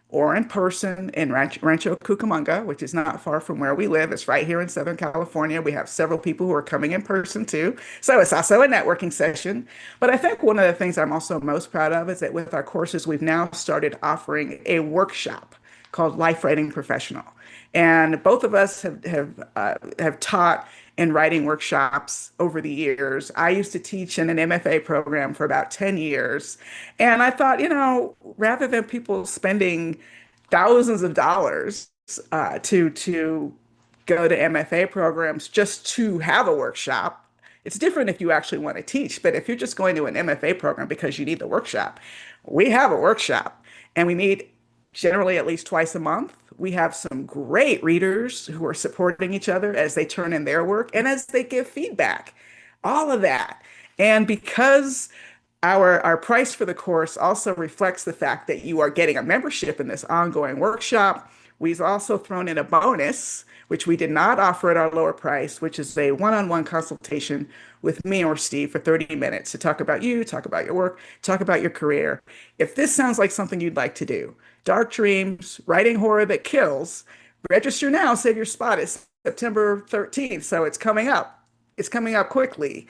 or in person in Rancho Cucamonga, which is not far from where we live. It's right here in Southern California. We have several people who are coming in person too. So it's also a networking session. But I think one of the things I'm also most proud of is that with our courses, we've now started offering a workshop called Lifewriting Professional. And both of us have taught in writing workshops over the years. I used to teach in an MFA program for about 10 years. And I thought, rather than people spending thousands of dollars to go to MFA programs just to have a workshop, it's different if you actually want to teach. But if you're just going to an MFA program because you need the workshop, we have a workshop and we meet generally at least twice a month. We have some great readers who are supporting each other as they turn in their work and as they give feedback. All of that. And because our price for the course also reflects the fact that you are getting a membership in this ongoing workshop. We've also thrown in a bonus, which we did not offer at our lower price, which is a one-on-one consultation with me or Steve for 30 minutes to talk about you, talk about your work, talk about your career. If this sounds like something you'd like to do, Dark Dreams, Writing Horror That Kills, register now, save your spot. It's September 13th, so it's coming up. It's coming up quickly.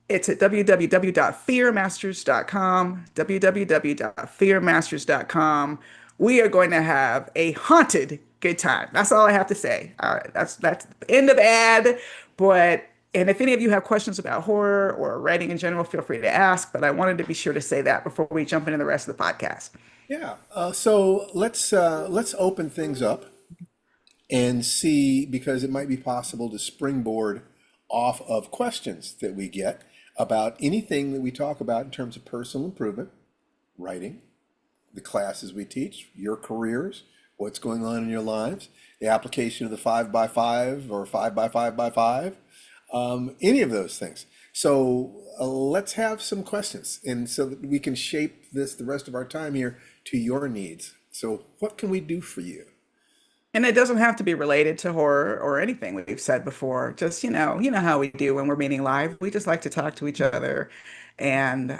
It's at www.fearmasters.com, www.fearmasters.com. We are going to have a haunted good time. That's all I have to say. All right, that's the end of ad. But and if any of you have questions about horror or writing in general, feel free to ask. But I wanted to be sure to say that before we jump into the rest of the podcast. Yeah. So let's open things up and see, because it might be possible to springboard off of questions that we get about anything that we talk about in terms of personal improvement, writing, the classes we teach, your careers, what's going on in your lives, the application of the 5x5 or 5x5x5, any of those things. So let's have some questions, and so that we can shape this the rest of our time here to your needs. So what can we do for you? And it doesn't have to be related to horror or anything we've said before. Just, you know how we do when we're meeting live. We just like to talk to each other and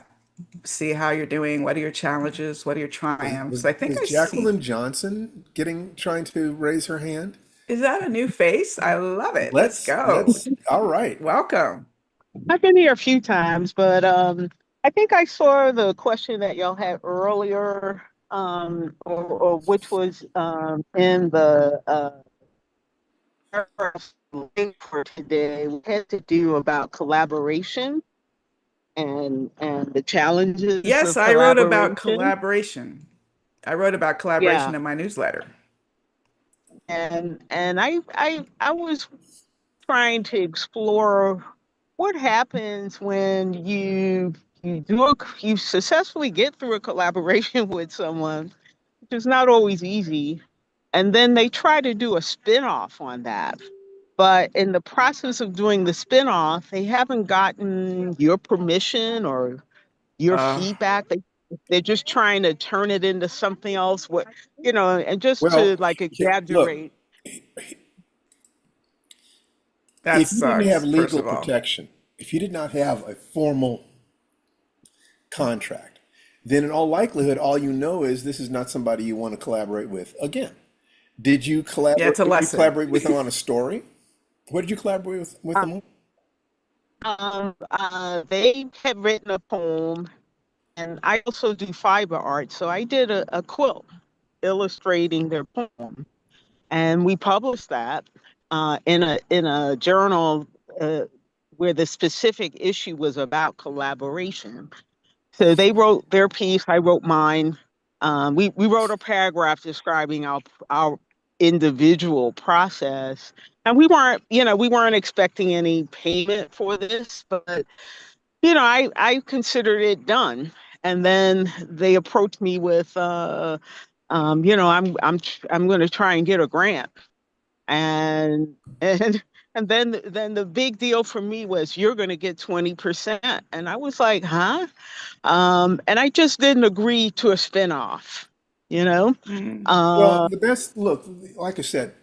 see how you're doing. What are your challenges? What are your triumphs? I think Is I see. Jacqueline Johnson trying to raise her hand? Is that a new face? I love it. Let's Let's go. let's all right. Welcome. I've been here a few times, but I think I saw the question that y'all had earlier, or which was in the link for today. We had to do about collaboration and the challenges Yes, of I wrote about collaboration. collaboration. I wrote about Yeah, collaboration in my newsletter. and I was trying to explore what happens when you successfully get through a collaboration with someone, which is not always easy, and then they try to do a spin-off on that. But in the process of doing the spin-off, they haven't gotten your permission or your Uh, feedback. They're just trying to turn it into something else, and just to Well, like look, exaggerate. that if you didn't have sucks, first legal of all. protection, if you did not have a formal contract, then in all likelihood, all you know is this is not somebody you want to collaborate with again. Did you Yeah, collaborate? it's a Did you lesson. collaborate with them on a story? What did you collaborate with them on? They had written a poem, and I also do fiber art. So I did a quilt illustrating their poem, and we published that in a journal where the specific issue was about collaboration. So they wrote their piece, I wrote mine. We wrote a paragraph describing our individual process, and we weren't expecting any payment for this, but I considered it done. And then they approached me with, I'm going to try and get a grant, and and and then the big deal for me was you're going to get 20%, and I was like, huh? And I just didn't agree to a spinoff, you know. Mm. Well, Uh, the best look, like I said,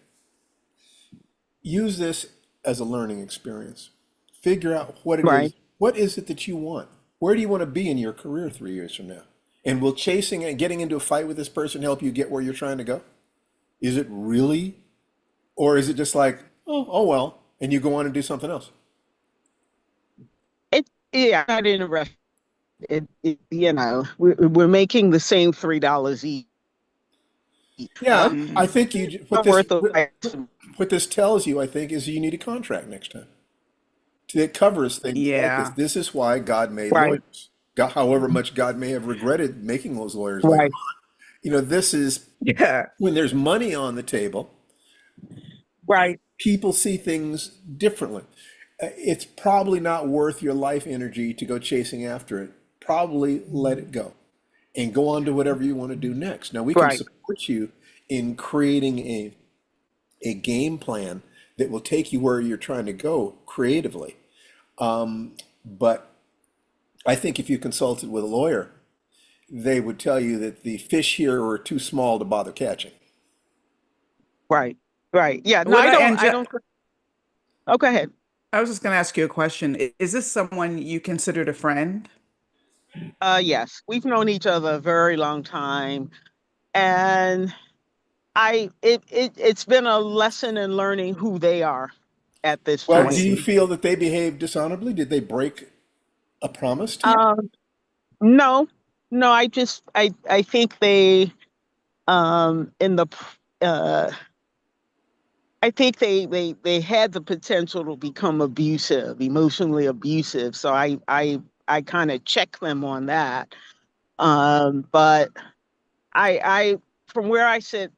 use this as a learning experience. Figure out what it right. is. What is it that you want? Where do you want to be in your career 3 years from now? And will chasing and getting into a fight with this person help you get where you're trying to go? Is it really, or is it just like, oh well, and you go on and do something else? Yeah, I'm not interested. We're making the same $3 each. Yeah, I Mm. think what Not this worth of what this tells you, I think, is you need a contract next time that covers things like this. Yeah. This is why God made right, lawyers. God, however much God may have regretted making those lawyers later right, on. This is Yeah. when there's money on the table, right. people see things differently. It's probably not worth your life energy to go chasing after it. Probably let it go. and go on to whatever you want to do next. Now, we can Right. support you in creating a game plan that will take you where you're trying to go creatively. But I think if you consulted with a lawyer, they would tell you that the fish here are too small to bother catching. Right. Right. Yeah. No, Would I, I don't. Oh, go ahead. I was just going to ask you a question. Is this someone you considered a friend? Yes, we've known each other a very long time, and it's been a lesson in learning who they are at this Well, I do point. you see. feel that they behaved dishonorably? Did they break a promise to you? Um, no, no, I think they in the uh I think they had the potential to become abusive, emotionally abusive. So I kind of check them on that. But I from where I sit,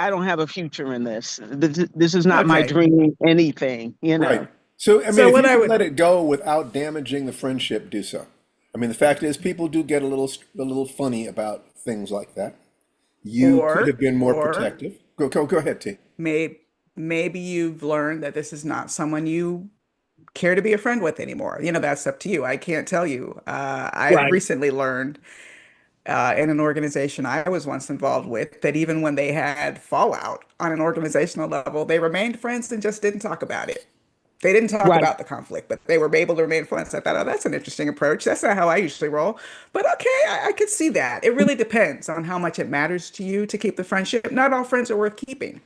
I don't have a future in this. This is not my Okay. dream anything, you Right. know. So, I mean, So if what you I could would, let it go without damaging the friendship, do so. I mean, the fact is, people do get a little funny about things like that. You could have been more or protective. Go ahead, T. maybe you've learned that this is not someone you care to be a friend with anymore. That's up to you. I can't tell you. I've Right, recently learned in an organization I was once involved with that even when they had fallout on an organizational level, they remained friends and just didn't talk about it. They didn't talk right, about the conflict, but they were able to remain friends. I thought, oh, that's an interesting approach. That's not how I usually roll. But okay, I could see that. It really depends on how much it matters to you to keep the friendship. Not all friends are worth keeping.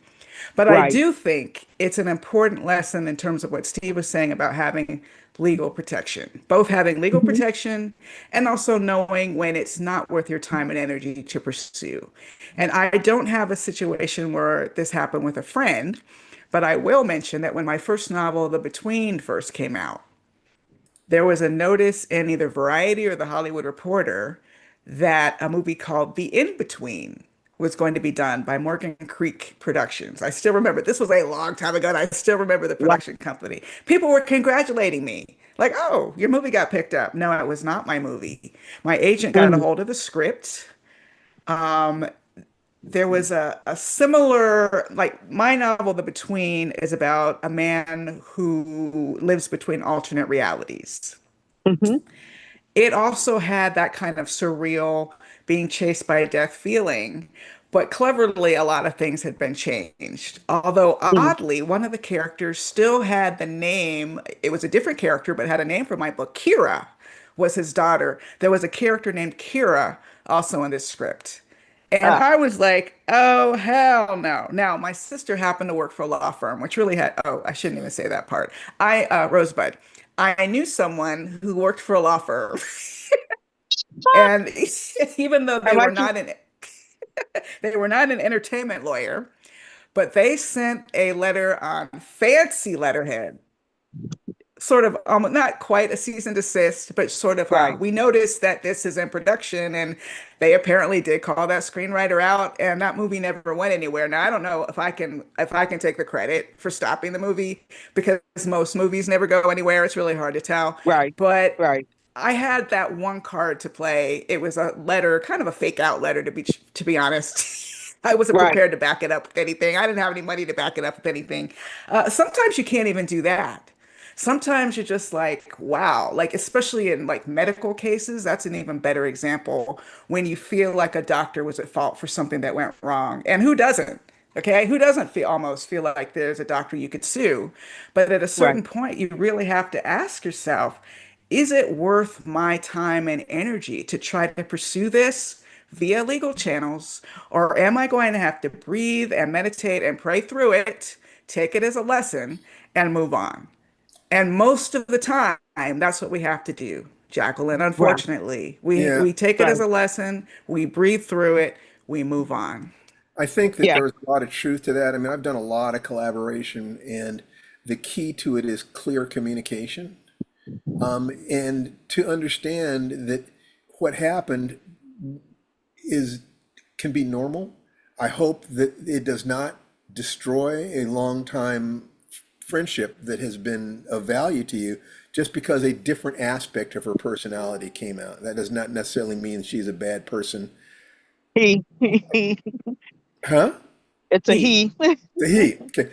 But I right. do think it's an important lesson in terms of what Steve was saying about having legal protection, both having legal Mhm. protection and also knowing when it's not worth your time and energy to pursue. And I don't have a situation where this happened with a friend, but I will mention that when my first novel, The Between, first came out, there was a notice in either Variety or The Hollywood Reporter that a movie called The In-Between was going to be done by Morgan Creek Productions. I still remember, this was a long time ago, and I still remember the Wow. production company. People were congratulating me, like, oh, your movie got picked up. No, it was not my movie. My agent got a Mm, hold of the script. There was a similar, like my novel, The Between, is about a man who lives between alternate realities. mhm, It also had that kind of surreal being chased by death feeling, but cleverly, a lot of things had been changed. Although, mm. oddly, one of the characters still had the name, it was a different character, but had a name for my book. Kira was his daughter. There was a character named Kira also in this script. And Ah, I was like, oh, hell no. Now, my sister happened to work for a law firm, which really had, oh, I shouldn't even say that part. Rosebud, I knew someone who worked for a law firm. And even though I like you. they were not an entertainment lawyer, but they sent a letter on fancy letterhead, sort of not quite a cease and desist, but sort of Right, we noticed that this is in production, and they apparently did call that screenwriter out, and that movie never went anywhere. Now I don't know if I can take the credit for stopping the movie because most movies never go anywhere. It's really hard to tell, right, but right, I had that one card to play. It was a letter, kind of a fake out letter to be honest. I wasn't right, prepared to back it up with anything. I didn't have any money to back it up with anything. Sometimes you can't even do that. Sometimes you're just like, wow, like especially in like medical cases, that's an even better example when you feel like a doctor was at fault for something that went wrong. And who doesn't? Okay, who doesn't feel like there's a doctor you could sue? But at a right, certain point, you really have to ask yourself, is it worth my time and energy to try to pursue this via legal channels? Or am I going to have to breathe and meditate and pray through it, take it as a lesson, and move on? And most of the time, that's what we have to do, Jacqueline. right, Unfortunately, Yeah, we take it as right. a lesson, we breathe through it, we move on. I think that Yeah, there's a lot of truth to that. I mean, I've done a lot of collaboration, and the key to it is clear communication. And to understand that what happened is can be normal. I hope that it does not destroy a long time friendship that has been of value to you just because a different aspect of her personality came out. That does not necessarily mean she's a bad person. He, he, Huh? it's a He. he. The he. Okay.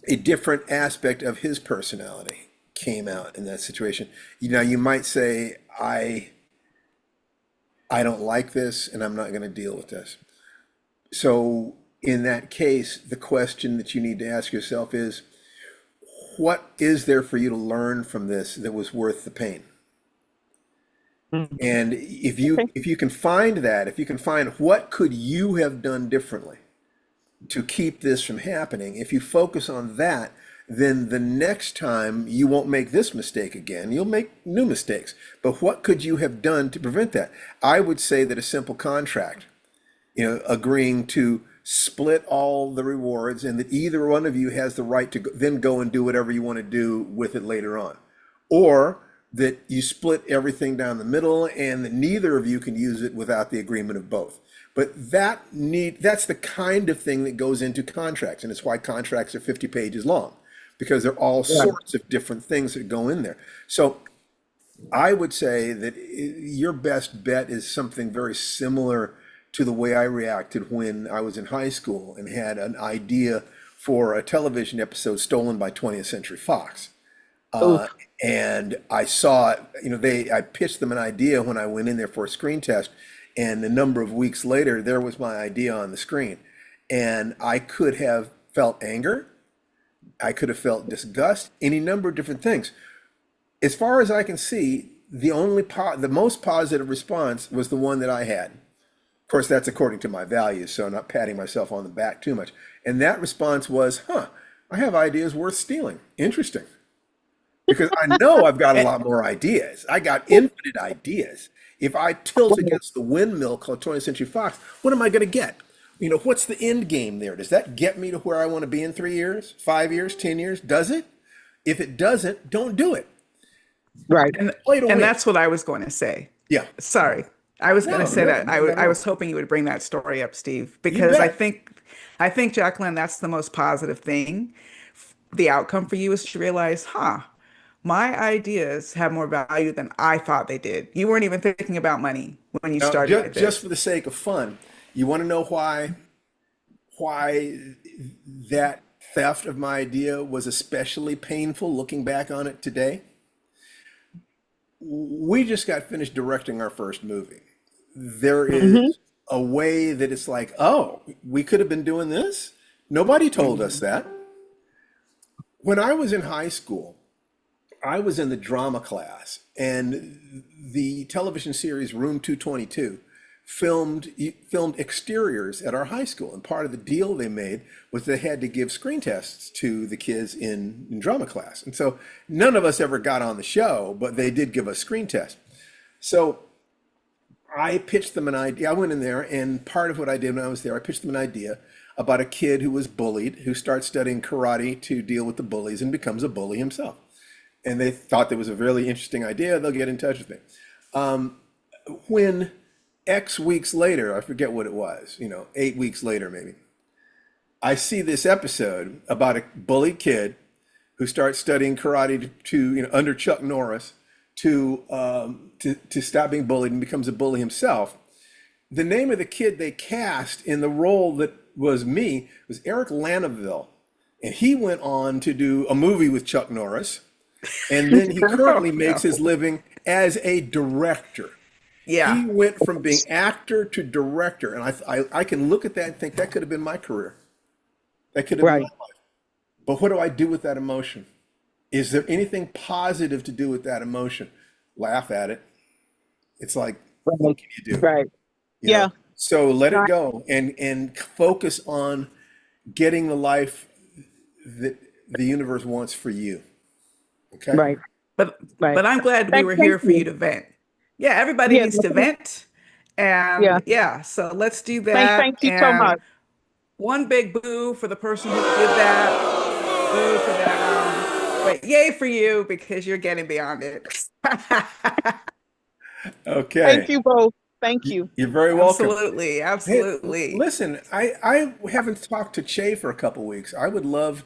A different aspect of his personality came out in that situation. You might say, I don't like this and I'm not going to deal with this. So in that case, the question that you need to ask yourself is, what is there for you to learn from this that was worth the pain? Mm, And okay. if you can find that, if you can find what could you have done differently to keep this from happening, if you focus on that, then the next time you won't make this mistake again. You'll make new mistakes. But what could you have done to prevent that? I would say that a simple contract, agreeing to split all the rewards and that either one of you has the right to then go and do whatever you want to do with it later on. Or that you split everything down the middle and that neither of you can use it without the agreement of both. But that's the kind of thing that goes into contracts, and it's why contracts are 50 pages long, because there are all Right. sorts of different things that go in there. So I would say that your best bet is something very similar to the way I reacted when I was in high school and had an idea for a television episode stolen by 20th Century Fox. Uh, Oof. and I saw it, I pitched them an idea when I went in there for a screen test. And a number of weeks later, there was my idea on the screen. And I could have felt anger. I could have felt disgust, any number of different things. As far as I can see, the most positive response was the one that I had. Of course, that's according to my values, so I'm not patting myself on the back too much. And that response was, I have ideas worth stealing. Interesting. Because I know I've got a lot more ideas. I got infinite ideas. If I tilt against the windmill called 20th Century Fox, what am I going to get? What's the end game there? Does that get me to where I want to be in 3 years, 5 years, 10 years? Does it? If it doesn't, don't do it. Right. And Play to and win. that's what I was going to say. Yeah. Sorry. I was going No, to say no, that not at I all. was hoping you would bring that story up, Steve, You because bet. I think Jacqueline, that's the most positive thing. The outcome for you is to realize, my ideas have more value than I thought they did. You weren't even thinking about money when you Now, started just for this. the sake of fun, you want to know why that theft of my idea was especially painful looking back on it today? We just got finished directing our first movie. There Hmm. is a way that it's like, oh, we could have been doing this. Nobody told us Mhm. that. When I was in high school, I was in the drama class, and the television series Room 222 filmed exteriors at our high school. And part of the deal they made was they had to give screen tests to the kids in drama class. And so none of us ever got on the show, but they did give us screen tests. So I pitched them an idea. I went in there, and part of what I did when I was there, I pitched them an idea about a kid who was bullied, who starts studying karate to deal with the bullies and becomes a bully himself. And they thought that was a really interesting idea. They'll get in touch with me. When X weeks later, I forget what it was, 8 weeks later maybe, I see this episode about a bullied kid who starts studying karate under Chuck Norris to stop being bullied and becomes a bully himself. The name of the kid they cast in the role that was me was Eric Lanaville. And he went on to do a movie with Chuck Norris. And then he Oh, currently makes his no. living as a director. Yeah. He went from being actor to director. And I can look at that and think that could have been my career. That could have been my Right. life. But what do I do with that emotion? Is there anything positive to do with that emotion? Laugh at it. It's like, Right. what can you do? Right. You Yeah. know? So let it Right. go and focus on getting the life that the universe wants for you. Okay? Right. But Right. I'm glad we were Thank here for you you. to vent. Yeah, everybody Yeah. needs to vent. Yeah. And yeah, so let's do Thank that. you so And much. one big boo for the person who did that. Boo for them. But yay for you because you're getting beyond it. Thank Okay. you both. Thank you. You're very welcome. Absolutely. Hey, Absolutely. listen, I haven't talked to Che for a couple weeks. I would love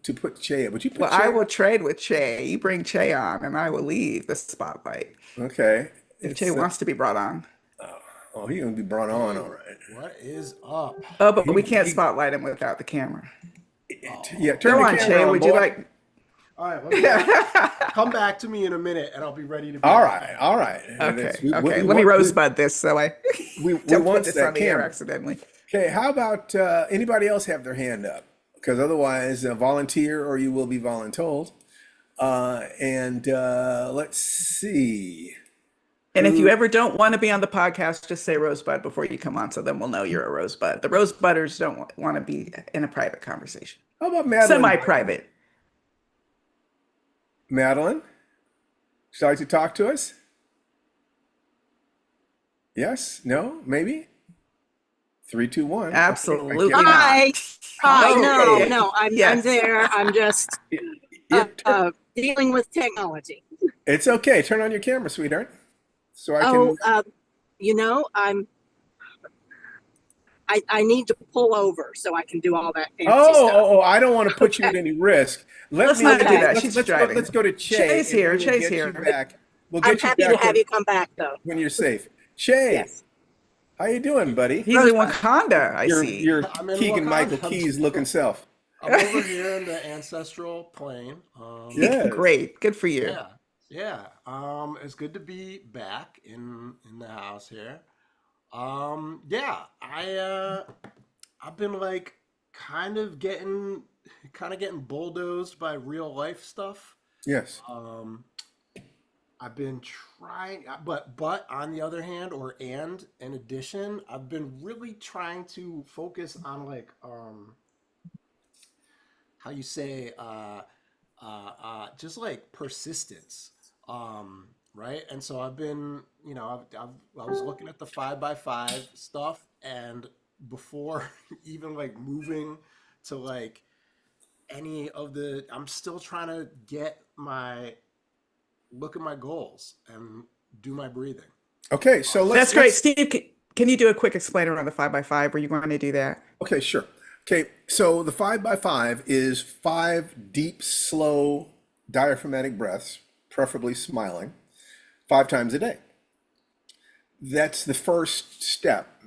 to put Che. Would you put Well, Che I will up? trade with Che. You bring Che on, and I will leave the spotlight Okay. if Che It's wants to be brought on. oh, he's gonna be brought on, all Hey, right. what is up? Oh, but we He, can't he, spotlight him without the camera. yeah, Oh. turn Go the on, Che. camera on, Would you boy. like? All right, let me come back to me in a minute and I'll be ready to be All on. right, all right. Okay, We, okay. we Let me want rosebud this so I we don't put want this that on the air camera. accidentally. Okay, how about anybody else have their hand up? Because otherwise, volunteer or you will be voluntold. And let's see. And if you Who? ever don't want to be on the podcast, just say rosebud before you come on, so then we'll know you're a rosebud. The rosebudders don't want to be in a private conversation, How about Madeline? semi-private. Madeline, would you like to talk to us? Yes? No? Maybe? Three, two, one. Okay, I Absolutely can't. not. Hi. Hi. No, Okay. no, I'm Yes. there. I'm just Yeah, dealing with technology. it's okay. Turn on your camera, sweetheart, so I Oh, can. you know, I need to pull over so I can do all that fancy stuff. I don't want to put you at Okay. any risk. Let's not do Okay. that. She's driving. Let's go to Che, Che's and here. then we'll Che's get you here. back. We'll I'm get you happy to back have you come back though. when you're safe. Che, Yes. how you doing, buddy? He's in Rosebud. Wakanda, I Your see. your I'm in Keegan Michael Wakanda. Keys looking self. I'm over here in the ancestral plane. Yes. Great. Good for you. Yeah, yeah. It's good to be back in the house here. Yeah, I've been like kind of getting bulldozed by real life stuff. Yes. I've been trying, but on the other hand, in addition, I've been really trying to focus on like how you say just like persistence, right? And so I've been, I was looking at the 5x5 stuff, and before even like moving to like any of I'm still trying to look at my goals and do my breathing. Okay, so That's great. Steve, can you do a quick explainer on the 5x5? Were you going to do that? Okay, sure. Okay, so the 5x5 is 5 deep, slow, diaphragmatic breaths, preferably smiling, 5 times a day. That's the first step.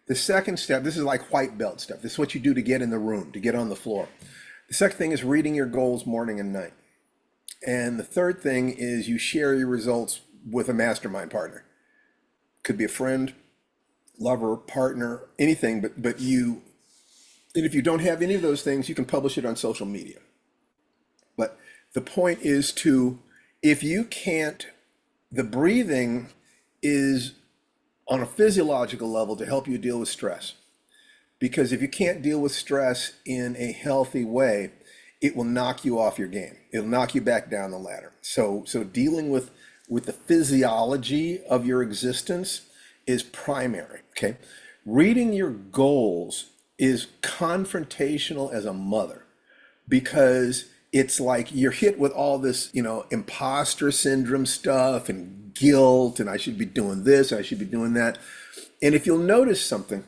The second step, this is like white belt stuff. This is what you do to get in the room, to get on the floor. The second thing is reading your goals morning and night. And the third thing is you share your results with a mastermind partner. Could be a friend, lover, partner, anything, but you, and if you don't have any of those things, you can publish it on social media. But the point is if you can't, the breathing is on a physiological level to help you deal with stress. Because if you can't deal with stress in a healthy way, it will knock you off your game. It'll knock you back down the ladder. So dealing with the physiology of your existence is primary, okay? Reading your goals is confrontational as a mother, because it's like you're hit with all this, imposter syndrome stuff and guilt, and I should be doing this, I should be doing that. And if you'll notice something,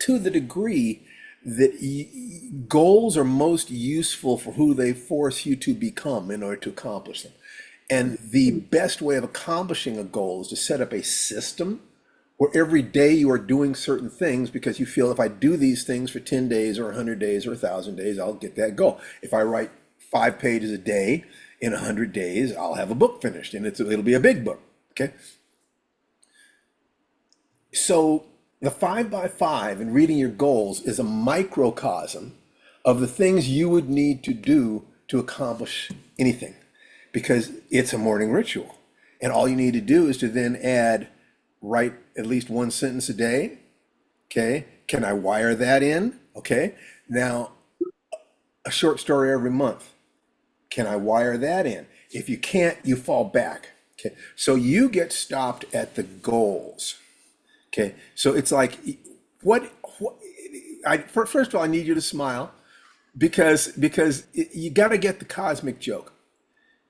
to the degree that goals are most useful for who they force you to become in order to accomplish them. And the best way of accomplishing a goal is to set up a system where every day you are doing certain things because you feel if I do these things for 10 days or 100 days or 1,000 days, I'll get that goal. If I write 5 pages a day in 100 days, I'll have a book finished, and it'll be a big book, okay? So the 5x5 and reading your goals is a microcosm of the things you would need to do to accomplish anything, because it's a morning ritual. And all you need to do is to then write at least 1 sentence a day. Okay. Can I wire that in? Okay. Now, a short story every month. Can I wire that in? If you can't, you fall back. Okay. So you get stopped at the goals. Okay, so it's like, first of all, I need you to smile because you got to get the cosmic joke.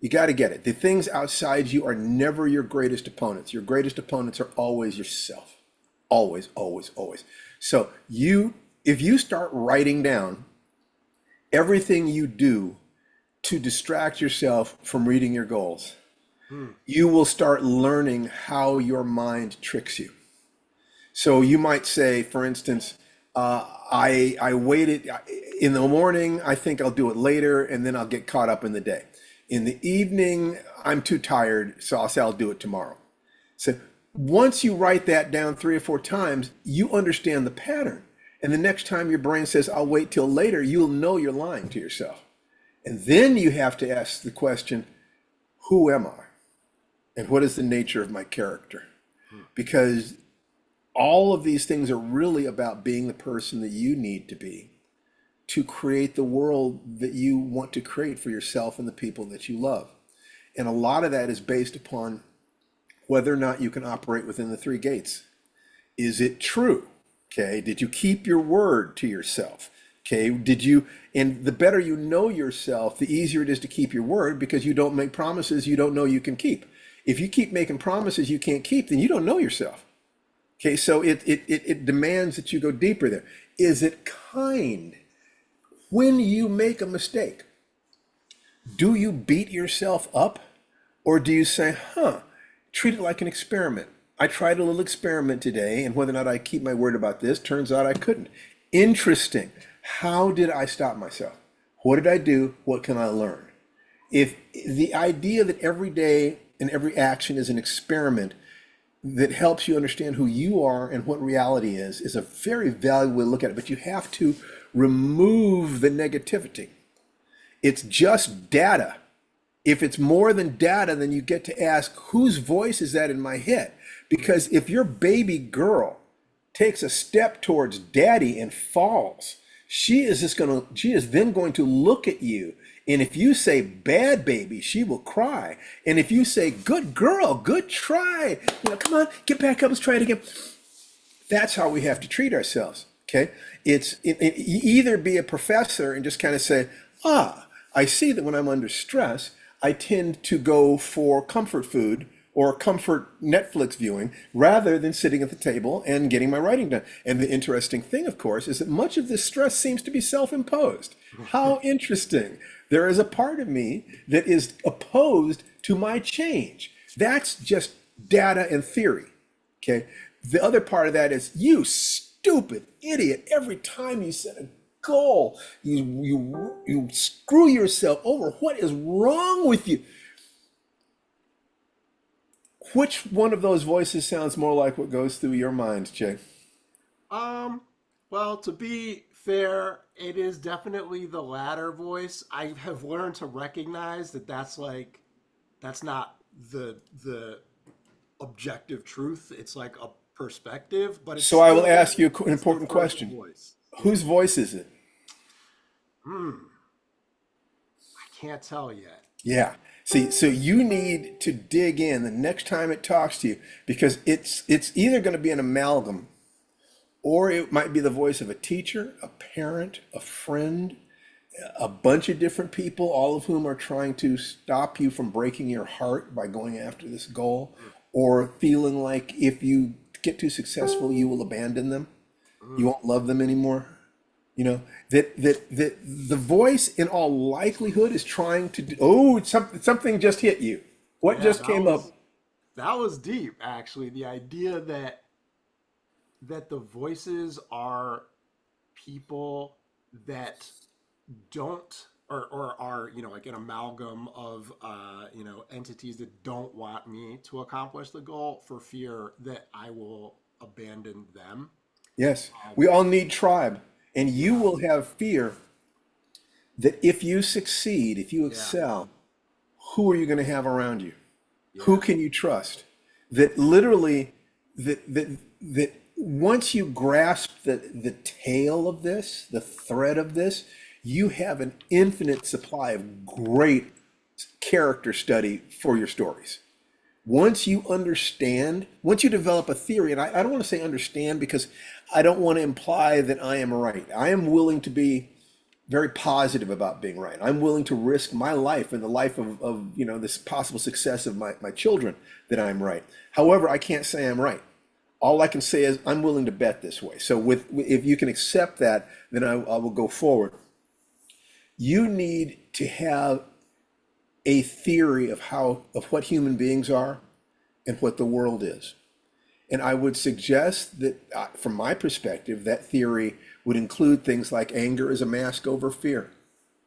You got to get it. The things outside you are never your greatest opponents. Your greatest opponents are always yourself. Always, always, always. So if you start writing down everything you do to distract yourself from reading your goals, you will start learning how your mind tricks you. So you might say, for instance, I waited in the morning, I think I'll do it later, and then I'll get caught up in the day. In the evening, I'm too tired, so I'll say I'll do it tomorrow. So once you write that down 3 or 4 times, you understand the pattern. And the next time your brain says, I'll wait till later, you'll know you're lying to yourself. And then you have to ask the question, who am I? And what is the nature of my character? Because all of these things are really about being the person that you need to be to create the world that you want to create for yourself and the people that you love. And a lot of that is based upon whether or not you can operate within the 3 gates. Is it true? Okay, did you keep your word to yourself? Okay, and the better you know yourself, the easier it is to keep your word, because you don't make promises you don't know you can keep. If you keep making promises you can't keep, then you don't know yourself. Okay, so it demands that you go deeper there. Is it kind? When you make a mistake, do you beat yourself up, or do you say, treat it like an experiment? I tried a little experiment today, and whether or not I keep my word about this, turns out I couldn't. Interesting. How did I stop myself? What did I do? What can I learn? If the idea that every day and every action is an experiment that helps you understand who you are and what reality is a very valuable way to look at it. But you have to remove the negativity. It's just data. If it's more than data, then you get to ask, whose voice is that in my head? Because if your baby girl takes a step towards daddy and falls, she is then going to look at you. And if you say bad baby, she will cry. And if you say good girl, good try, come on, get back up, let's try it again. That's how we have to treat ourselves. Okay, either be a professor and just kind of say, I see that when I'm under stress, I tend to go for comfort food or comfort Netflix viewing rather than sitting at the table and getting my writing done. And the interesting thing, of course, is that much of this stress seems to be self-imposed. How interesting. There is a part of me that is opposed to my change. That's just data and theory. Okay. The other part of that is, you stupid idiot, every time you set a goal, you screw yourself over. What is wrong with you? Which one of those voices sounds more like what goes through your mind, Jay? Well, to be fair, it is definitely the latter voice. I have learned to recognize that that's not the objective truth. It's like a perspective, but it's So I will still- ask you an it's the important first question. voice. Whose voice is it? I can't tell yet. Yeah. See, so you need to dig in the next time it talks to you, because it's either going to be an amalgam, or it might be the voice of a teacher, a parent, a friend, a bunch of different people, all of whom are trying to stop you from breaking your heart by going after this goal, or feeling like if you get too successful, you will abandon them. You won't love them anymore. That the voice in all likelihood is trying to do, something just hit you. What Yeah, just that came up? That was deep, actually. The idea that the voices are people that don't or are like an amalgam of entities that don't want me to accomplish the goal for fear that I will abandon them. Yes, we all need tribe, and you will have fear that if you succeed, if you excel, who are you going to have around you? Who can you trust? That literally, that once you grasp the tail of this, the thread of this, you have an infinite supply of great character study for your stories. Once you understand, once you develop a theory, and I don't want to say understand because I don't want to imply that I am right. I am willing to be very positive about being right. I'm willing to risk my life and the life of this possible success of my children that I'm right. However, I can't say I'm right. All I can say is I'm willing to bet this way. So if you can accept that, then I will go forward. You need to have a theory of what human beings are and what the world is. And I would suggest that, from my perspective, that theory would include things like anger is a mask over fear.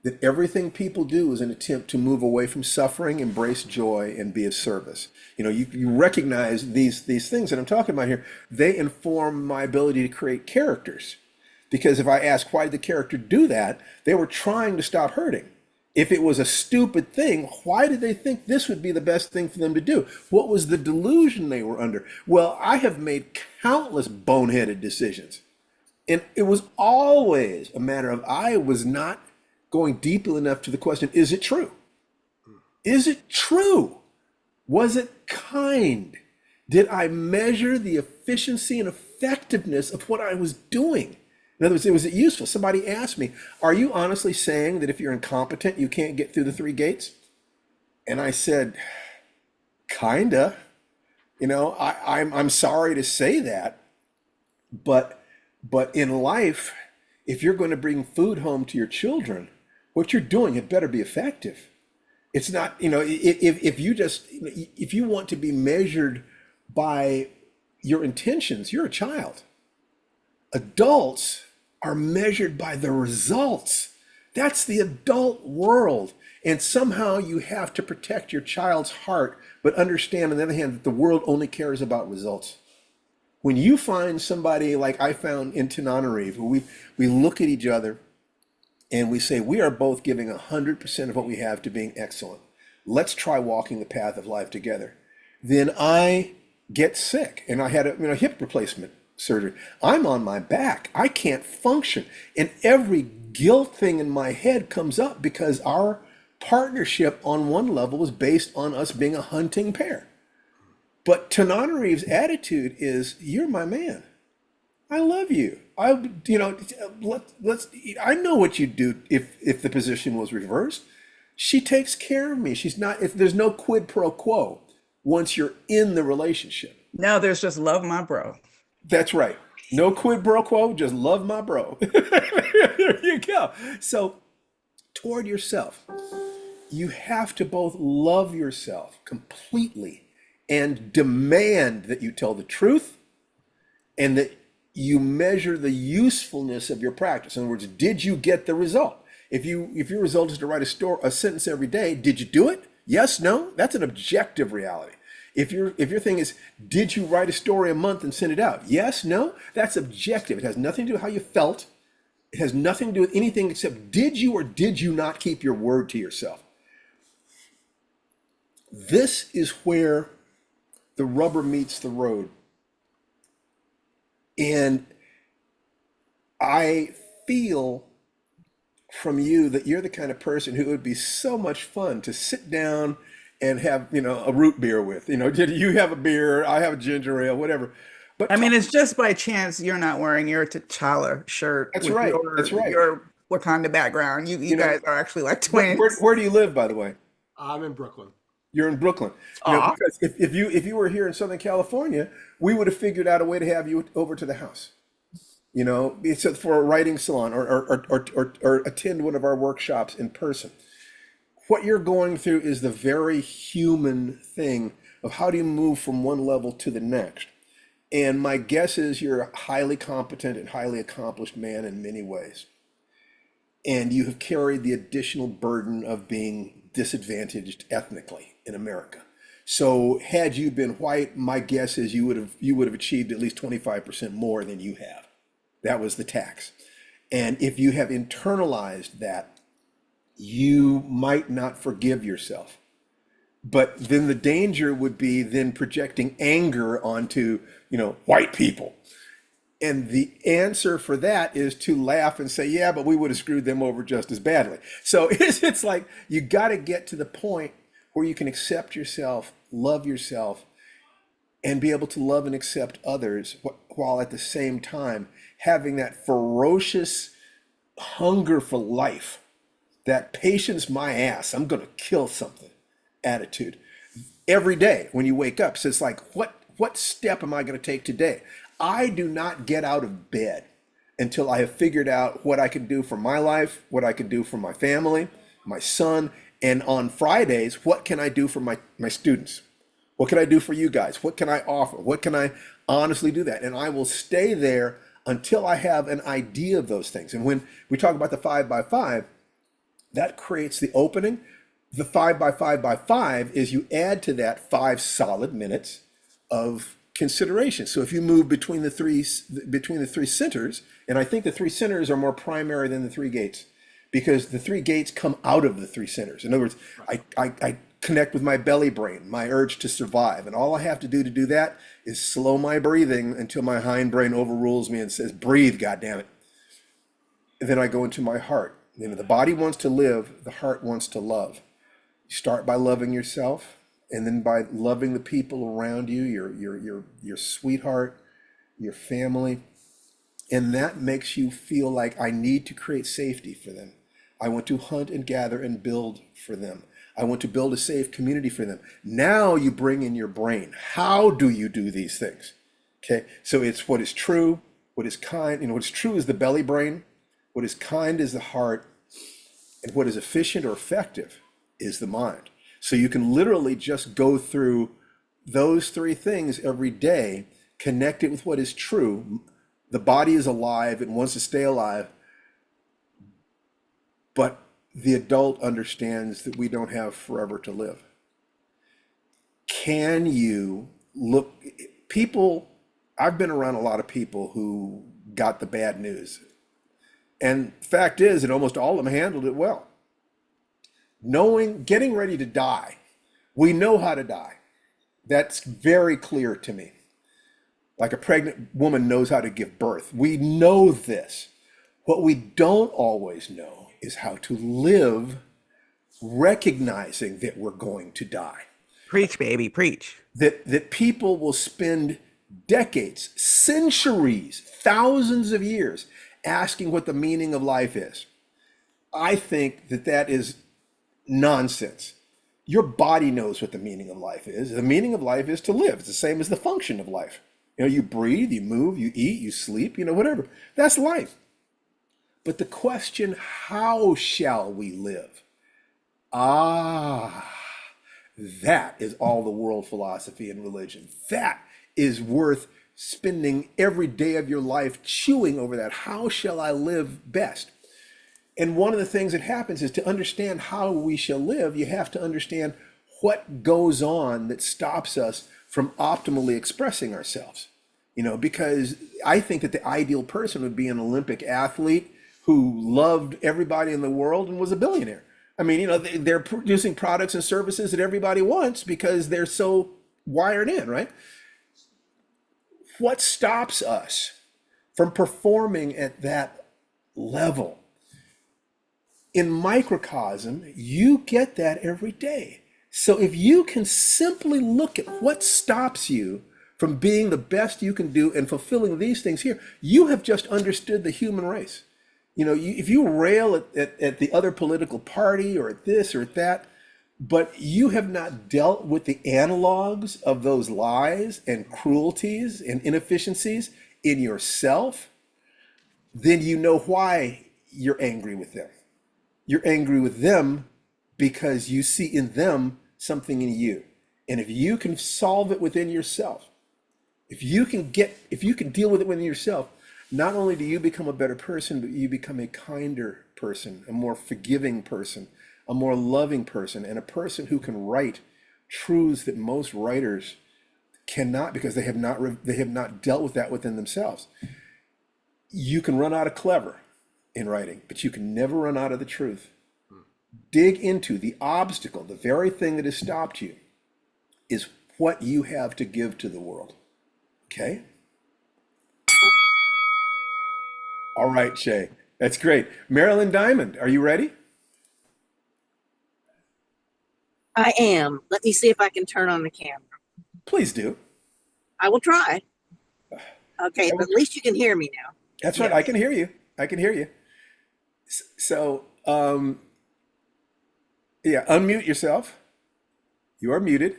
That everything people do is an attempt to move away from suffering, embrace joy, and be of service. You recognize these things that I'm talking about here. They inform my ability to create characters. Because if I ask why did the character do that, they were trying to stop hurting. If it was a stupid thing, why did they think this would be the best thing for them to do? What was the delusion they were under? Well, I have made countless boneheaded decisions. And it was always a matter of I was not going deeply enough to the question, is it true? Is it true? Was it kind? Did I measure the efficiency and effectiveness of what I was doing? In other words, was it useful? Somebody asked me, are you honestly saying that if you're incompetent, you can't get through the 3 gates? And I said, kinda. I'm sorry to say that, but in life, if you're going to bring food home to your children, what you're doing, it better be effective. It's not, if you want to be measured by your intentions, you're a child. Adults are measured by the results. That's the adult world. And somehow you have to protect your child's heart, but understand, on the other hand, that the world only cares about results. When you find somebody like I found in Tananarive, who we look at each other and we say, we are both giving 100% of what we have to being excellent. Let's try walking the path of life together. Then I get sick, and I had a hip replacement surgery. I'm on my back. I can't function. And every guilt thing in my head comes up because our partnership on one level was based on us being a hunting pair. But Tananarive's attitude is, you're my man. I love you. I know what you'd do if the position was reversed. She takes care of me. There's no quid pro quo once you're in the relationship. No, there's just love my bro. That's right. No quid pro quo, just love my bro. There you go. So toward yourself, you have to both love yourself completely and demand that you tell the truth and that you measure the usefulness of your practice. In other words, did you get the result? If your result is to write a sentence every day, did you do it? Yes, no? That's an objective reality. If your thing is, did you write a story a month and send it out? Yes, no? That's objective. It has nothing to do with how you felt. It has nothing to do with anything except did you or did you not keep your word to yourself? This is where the rubber meets the road. And I feel from you that you're the kind of person who would be so much fun to sit down and have, a root beer with. Did you have a beer? I have a ginger ale, whatever. But I mean, it's just by chance you're not wearing your T'Challa shirt. That's with right. That's right. Your Wakanda background. You guys are actually like where, twins. where do you live, by the way? I'm in Brooklyn. You're in Brooklyn. Aw. Because if you were here in Southern California, we would have figured out a way to have you over to the house. It's for a writing salon or attend one of our workshops in person. What you're going through is the very human thing of how do you move from one level to the next. And my guess is you're a highly competent and highly accomplished man in many ways. And you have carried the additional burden of being disadvantaged ethnically in America. So had you been white, my guess is you would have achieved at least 25% more than you have. That was the tax. And if you have internalized that, you might not forgive yourself. But then the danger would be then projecting anger onto, white people. And the answer for that is to laugh and say, yeah, but we would have screwed them over just as badly. So it's like you got to get to the point where you can accept yourself, love yourself, and be able to love and accept others while at the same time having that ferocious hunger for life, that patience my ass, I'm going to kill something attitude every day when you wake up. So it's like, what step am I going to take today? I do not get out of bed until I have figured out what I can do for my life, what I can do for my family, my son, and on Fridays, what can I do for my students? What can I do for you guys? What can I offer? What can I honestly do that? And I will stay there until I have an idea of those things. And when we talk about the 5x5, that creates the opening. The 5x5x5 is you add to that 5 solid minutes of consideration. So if you move between the three centers, and I think the 3 centers are more primary than the 3 gates, because the 3 gates come out of the 3 centers. In other words, I connect with my belly brain, my urge to survive, and all I have to do that is slow my breathing until my hindbrain overrules me and says, "Breathe, goddammit." And then I go into my heart. You know, the body wants to live, the heart wants to love. You start by loving yourself, and then by loving the people around you, your sweetheart, your family, and that makes you feel like I need to create safety for them. I want to hunt and gather and build for them. I want to build a safe community for them. Now you bring in your brain. How do you do these things? Okay, so it's what is true, what is kind. You know, what's true is the belly brain, what is kind is the heart, and what is efficient or effective is the mind. So you can literally just go through those 3 things every day, connect it with what is true. The body is alive, it wants to stay alive, but the adult understands that we don't have forever to live. Can you look, people, I've been around a lot of people who got the bad news. And fact is that almost all of them handled it well. Getting ready to die, we know how to die. That's very clear to me. Like a pregnant woman knows how to give birth. We know this. What we don't always know is how to live recognizing that we're going to die. Preach, baby, preach. That people will spend decades, centuries, thousands of years asking what the meaning of life is. I think that is nonsense. Your body knows what the meaning of life is. The meaning of life is to live. It's the same as the function of life. You know, you breathe, you move, you eat, you sleep, you know, whatever. That's life. But the question, how shall we live? That is all the world philosophy and religion. That is worth spending every day of your life chewing over that. How shall I live best? And one of the things that happens is to understand how we shall live, you have to understand what goes on that stops us from optimally expressing ourselves. You know, because I think that the ideal person would be an Olympic athlete who loved everybody in the world and was a billionaire. I mean, you know, they're producing products and services that everybody wants because they're so wired in, right? What stops us from performing at that level? In microcosm, you get that every day. So if you can simply look at what stops you from being the best you can do and fulfilling these things here, you have just understood the human race. You know, if you rail at the other political party or at this or at that, but you have not dealt with the analogs of those lies and cruelties and inefficiencies in yourself, then you know why you're angry with them. You're angry with them because you see in them something in you. And if you can solve it within yourself, if you can deal with it within yourself, not only do you become a better person, but you become a kinder person, a more forgiving person, a more loving person, and a person who can write truths that most writers cannot, because they have not dealt with that within themselves. You can run out of clever in writing, but you can never run out of the truth. Dig into the obstacle, the very thing that has stopped you, is what you have to give to the world. Okay? All right, Shay. That's great. Marilyn Diamond, are you ready? I am. Let me see if I can turn on the camera. Please do. I will try. Okay, but at least you can hear me now. That's right. I can hear you. I can hear you. So, yeah, unmute yourself. You are muted.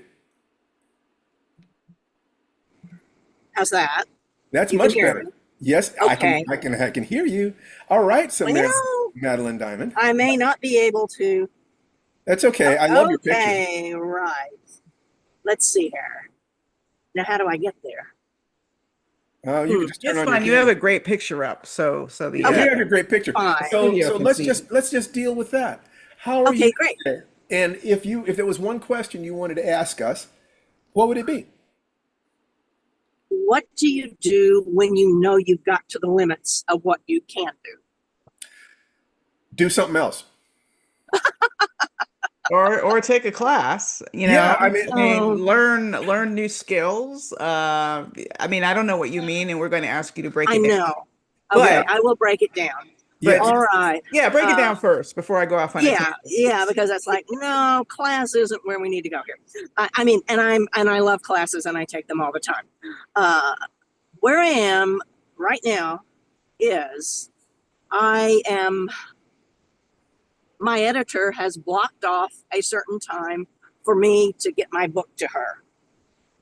How's that? That's You can much hear better. me. Yes, Okay. I can hear you. All right, so Well, Madeline Diamond. I may not be able to. That's okay. I love your picture. Okay, right. Let's see here. Now, how do I get there? You can just turn It's on your fine. You have camera. a great picture up, so the You have a great picture. Fine. So Video so can let's see. just deal with that. How are Okay, you great. today? And if there was one question you wanted to ask us, what would it be? What do you do when you know you've got to the limits of what you can do? Do something else. or take a class, Yeah, I mean, learn new skills. I mean, I don't know what you mean, and we're going to ask you to break I it down. know. Okay, Yeah. I will break it down. yeah, All right. Yeah, break it down first before I go off on a Yeah, tangent. because that's like, no, class isn't where we need to go here. I mean, and I love classes and I take them all the time. Where I am right now is my editor has blocked off a certain time for me to get my book to her.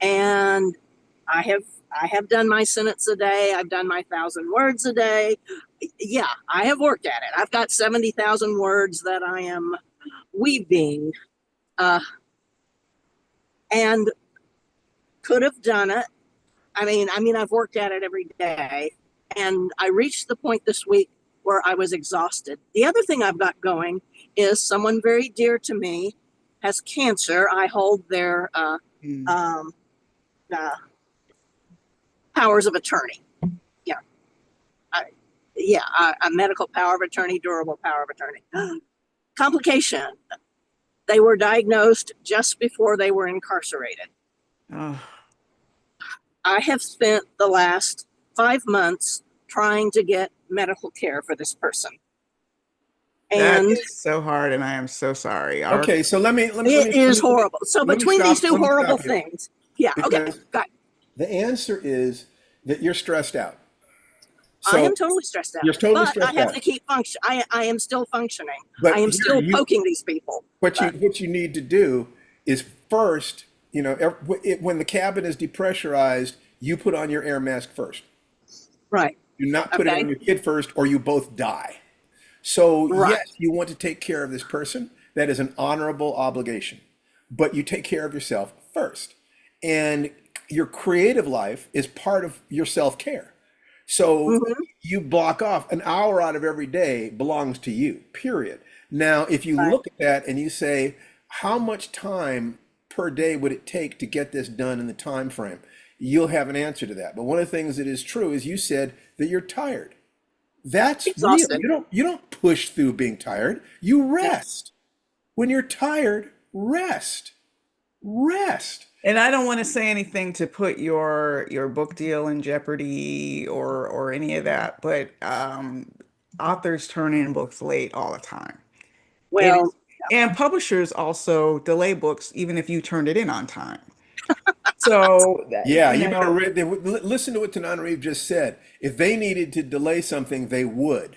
And I have done my sentence a day. I've done my 1,000 words a day. Yeah, I have worked at it. I've got 70,000 words that I am weaving, and could have done it. I mean, I've worked at it every day, and I reached the point this week where I was exhausted. The other thing I've got going is someone very dear to me has cancer. I hold their powers of attorney. A medical power of attorney, durable power of attorney. Complication. They were diagnosed just before they were incarcerated. Oh, I have spent the last 5 months trying to get medical care for this person. that And is so hard, and I am so sorry. Okay, so let me it is horrible. So let me between stop- these two let me horrible stop you. things, yeah, okay, Because got it. the answer is that you're stressed out. I am totally stressed out. You're totally but stressed I have out. to keep function. I am still functioning. But I am here still you- poking these people. what you need to do is first, when the cabin is depressurized, you put on your air mask first. Right. Do not put it Okay. on your kid first, or you both die. So Right. yes, you want to take care of this person. That is an honorable obligation, but you take care of yourself first. And your creative life is part of your self-care. So Mhm. you block off an hour out of every day belongs to you, period. Now, if you Right. look at that and you say, how much time per day would it take to get this done in the time frame? You'll have an answer to that. But one of the things that is true is you said that you're tired. That's real. Exhausted. You don't push through being tired. You rest. When you're tired, rest. Rest. And I don't want to say anything to put your book deal in jeopardy or any of that, but authors turn in books late all the time. It Well, is, and publishers also delay books even if you turned it in on time. So Yeah, you better listen to what Tananarive just said. If they needed to delay something, they would.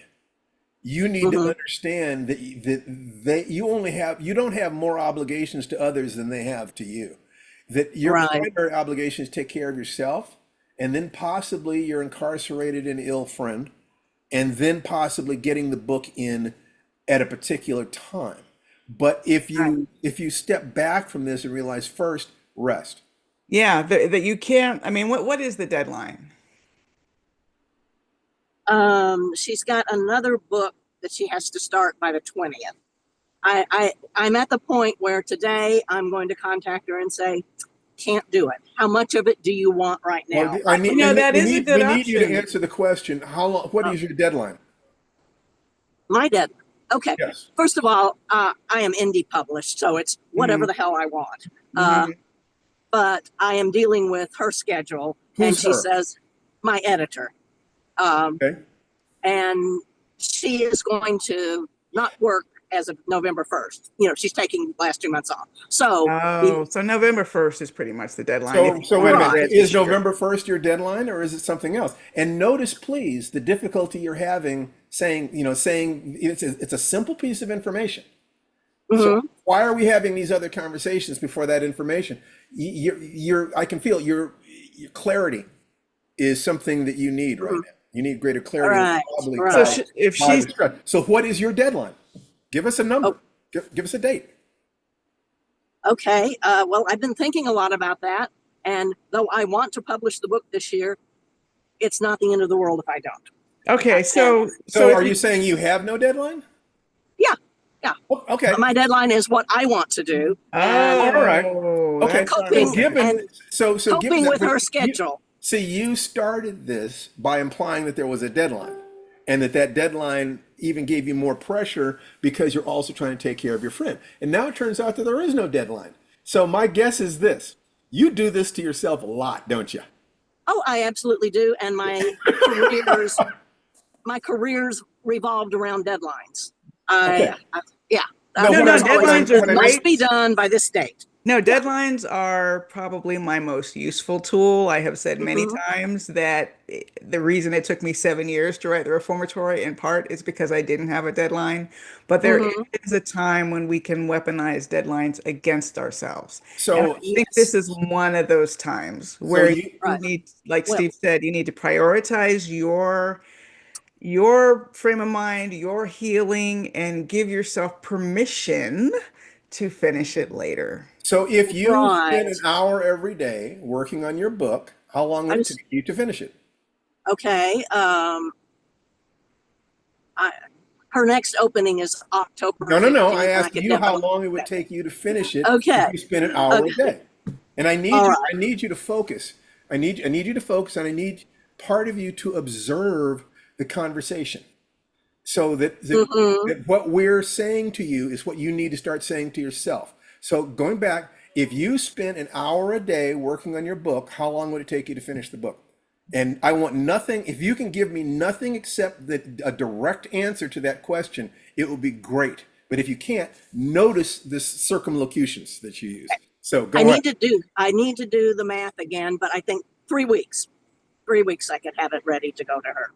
You need to Mhm. understand that you don't have more obligations to others than they have to you. That your Right. primary obligation is take care of yourself, and then possibly your incarcerated and ill friend, and then possibly getting the book in at a particular time. But if you step back from this and realize first, rest. yeah, that you can't. I mean, what is the deadline? she's got another book that she has to start by the 20th. I'm at the point where today I'm going to contact her and say, can't do it. How much of it do you want right now? Well, I need, You know, that we is a need, good we need you to option. answer the question, how long, what is your deadline? My deadline. Okay. Yes. First of all, I am indie published, so it's whatever Mhm. the hell I want. Mhm. But I am dealing with her schedule, and Who's she her? says, my editor. Okay. And she is going to not work as of November 1st. She's taking the last 2 months off. So, Oh, so November 1st is pretty much the deadline. So, if so you wait a want to minute. Is register. November 1st your deadline, or is it something else? And notice, please, the difficulty you're having saying it's a simple piece of information. So mhm, why are we having these other conversations before that information? I can feel your clarity is something that you need right mhm. now. You need greater All clarity, right, probably right. So caused if by the she's stress. So what is your deadline? Give us a number. Oh. Give us a date. Okay. Well, I've been thinking a lot about that. And though I want to publish the book this year, it's not the end of the world if I don't. okay, so So if are you saying you have no deadline? Yeah. Yeah. Oh, okay. My deadline is what I want to do. And All right. oh, Okay. that's So coping given and so given coping that, with but her you, schedule. see, you started this by implying that there was a deadline, and that deadline even gave you more pressure because you're also trying to take care of your friend. And now it turns out that there is no deadline. So my guess is this: you do this to yourself a lot, don't you? Oh, I absolutely do. And my careers revolved around deadlines. Okay. Yeah. No, no, what no, I'm what I'm deadlines are what I Must great. be done by this date. No, deadlines are probably my most useful tool. I have said many Mhm. times that the reason it took me 7 years to write the reformatory in part is because I didn't have a deadline. But there Mhm. is a time when we can weaponize deadlines against ourselves. And so I think this Yes. is one of those times so where you you Right. need, like Well, Steve said, you need to prioritize your frame of mind, your healing, and give yourself permission to finish it later. so if you spend an right. hour every day working on your book, how long would I'm it take you to finish it? okay. I, her next opening is October No, no, no. I 15th, and I asked could you how definitely. long it would take you to finish it if Okay. you spend an hour a Okay. day. And I need All you, right. I need you to focus. I need you to focus, and I need part of you to observe the conversation. So Mm-hmm. that what we're saying to you is what you need to start saying to yourself. So going back, if you spent an hour a day working on your book, how long would it take you to finish the book? And I want nothing, if you can give me nothing except a direct answer to that question, it will be great. But if you can't, notice the circumlocutions that you use. So I go ahead. need to do the math again, but I think 3 weeks. 3 weeks I could have it ready to go to her.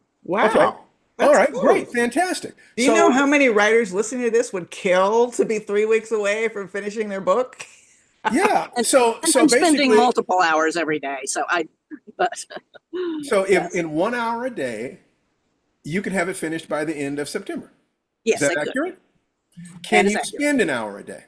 Okay. Wow. All That's right, cool. great, fantastic. Do you know So how many writers listening to this would kill to be 3 weeks away from finishing their book? yeah, And and so I'm spending basically, multiple hours every day. But so if yes. in 1 hour a day, you can have it finished by the end of September. Is Yes, that I could. accurate? That Can is you accurate. spend an hour a day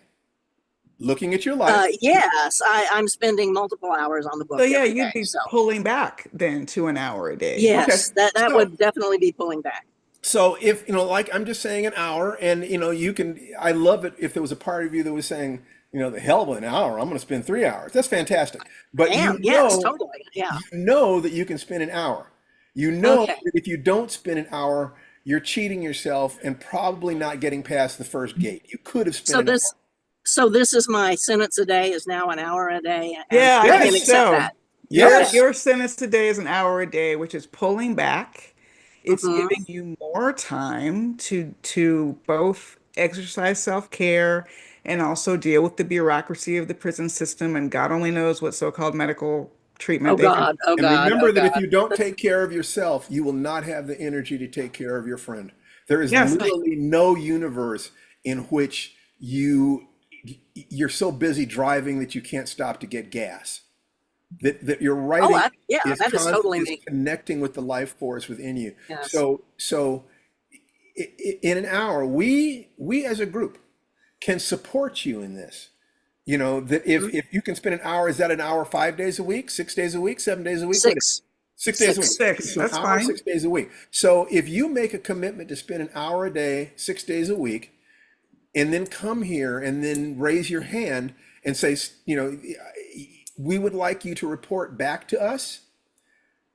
looking at your life? Yes, I'm spending multiple hours on the So book yeah, every you'd day. be So pulling back then to an hour a day. Okay. yes, that So would definitely be pulling back. so if like I'm just saying an hour, and you can. I love it if there was a part of you that was saying, the hell with an hour, I'm going to spend 3 hours. That's fantastic. But Yes, totally. Yeah. you know that you can spend an hour. You know Okay. that if you don't spend an hour, you're cheating yourself and probably not getting past the first gate. You could have spent So an hour. this is my sentence a day is now an hour a day, and Yeah, I I can think Yes. accept so. that. Your Okay. Yes. your sentence today is an hour a day, which is pulling back. It's Mm-hmm. giving you more time to both exercise self-care and also deal with the bureaucracy of the prison system, and God only knows what so-called medical treatment Oh they can. God. Oh And God. Oh remember that if God. you don't take care of yourself, you will not have the energy to take care of your friend. There is Yes. literally no universe in which you're so busy driving that you can't stop to get gas. That your Oh, writing yeah. That is totally is me. connecting with the life force within you. Yes. So in an hour, we as a group can support you in this. That Mhm. if you can spend an hour, is that an hour 5 days a week, 6 days a week, 7 days a week? What is it? Six. 6 days a week. Six. Okay, Six. so an That's hour, fine. 6 days a week. So if you make a commitment to spend an hour a day, 6 days a week, and then come here and then raise your hand and say, we would like you to report back to us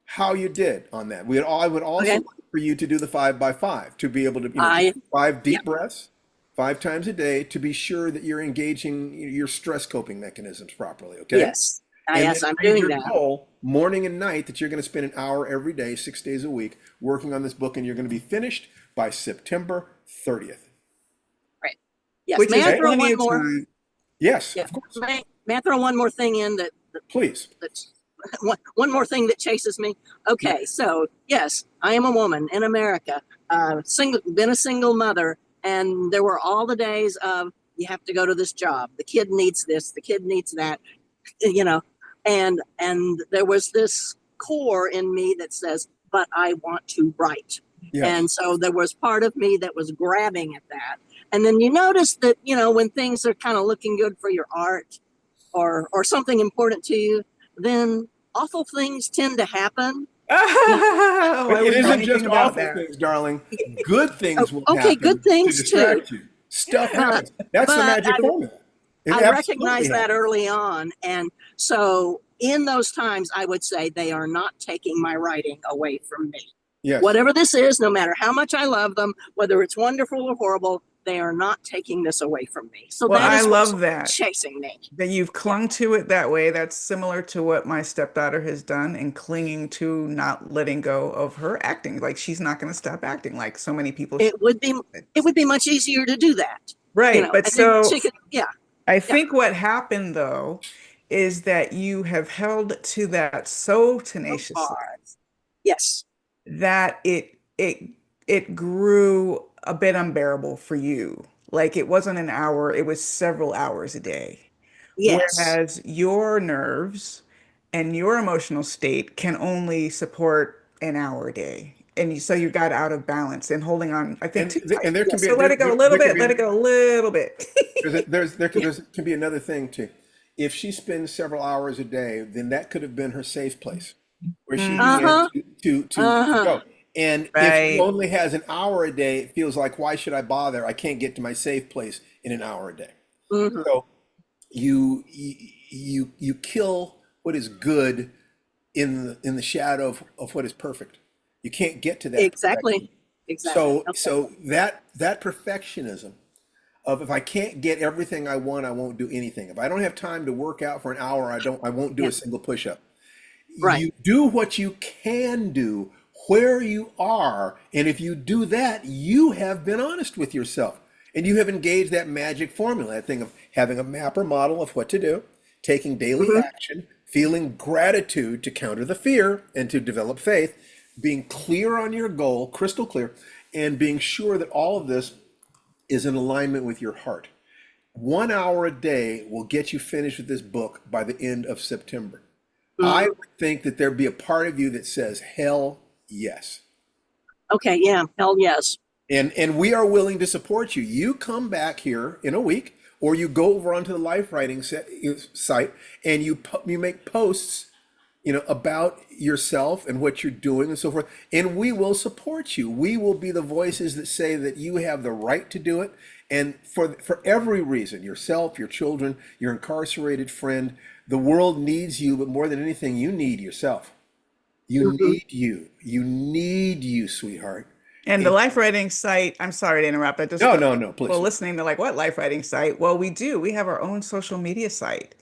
how you did on that. I would also Okay. like for you to do the 5 by 5 to be able to, I. take 5 Yeah. deep breaths 5 times a day to be sure that you're engaging your stress coping mechanisms properly. Okay. Yes. And Yes, then I'm read doing your that. goal morning and night that you're going to spend an hour every day, 6 days a week, working on this book, and you're going to be finished by September 30th. Right. Yes. Which May is I Okay? throw plenty one of more? time. Yes, Yeah. of course. May I throw one more thing in Please. that's one more thing that chases me? Okay. So yes, I am a woman in America, been a single mother, and there were all the days of you have to go to this job. The kid needs this. The kid needs that. You know, and there was this core in me that says but I want to write. Yes. And so there was part of me that was grabbing at that. And then you notice that, you know, when things are kind of looking good for your art or something important to you, then awful things tend to happen. Oh, But I it wouldn't know isn't just anything about awful that. things, darling. Good things will Okay, happen good to things distract too. you. Stuff But happens. That's the but magic formula. It I absolutely recognized that happens. early on. And so in those times, I would say they are not taking my writing away from me. Yes. Whatever this is, no matter how much I love them, whether it's wonderful or horrible, they are not taking this away from me. So Well, that I is what's love that. chasing me. That you've clung to it that way. That's similar to what my stepdaughter has done and clinging to not letting go of her acting. Like she's not going to stop acting like so many people. It would be much easier to do that. You Right. know, But and then so she could, yeah. I think what happened though is that you have held to that so tenaciously Yes. that it grew a bit unbearable for you. Like it wasn't an hour, it was several hours a day. Yes. Whereas your nerves and your emotional state can only support an hour a day. And so you got out of balance and holding on, I think, And too tight. and there can be So let it go a little there can bit, be let it go a little bit. there can be another thing too. If she spends several hours a day, then that could have been her safe place where she began Uh-huh. to Uh-huh. go. And if she Right. only has an hour a day, it feels like, why should I bother? I can't get to my safe place in an hour a day. Mhm. So you kill what is good in the shadow of what is perfect. You can't get to that perfection. Exactly. Exactly. So Okay. so that perfectionism of, if I can't get everything I want, I won't do anything. If I don't have time to work out for an hour, I won't do Yeah. a single push-up. Right. You do what you can do where you are, and if you do that, you have been honest with yourself. And you have engaged that magic formula, that thing of having a map or model of what to do, taking daily Mhm. action, feeling gratitude to counter the fear and to develop faith, being clear on your goal, crystal clear, and being sure that all of this is in alignment with your heart. 1 hour a day will get you finished with this book by the end of September. I Mhm. would think that there'd be a part of you that says, hell yes. Okay. Yeah. Hell yes. And we are willing to support you. You come back here in a week, or you go over onto the Lifewriting site and you make posts, about yourself and what you're doing and so forth. And we will support you. We will be the voices that say that you have the right to do it. And for every reason, yourself, your children, your incarcerated friend, the world needs you, but more than anything, you need yourself. You Mhm. need you. You need you, sweetheart. And the And life writing site, I'm sorry to interrupt. I just no, people please. listening, they're like, what life writing site? Well, we do. We have our own social media site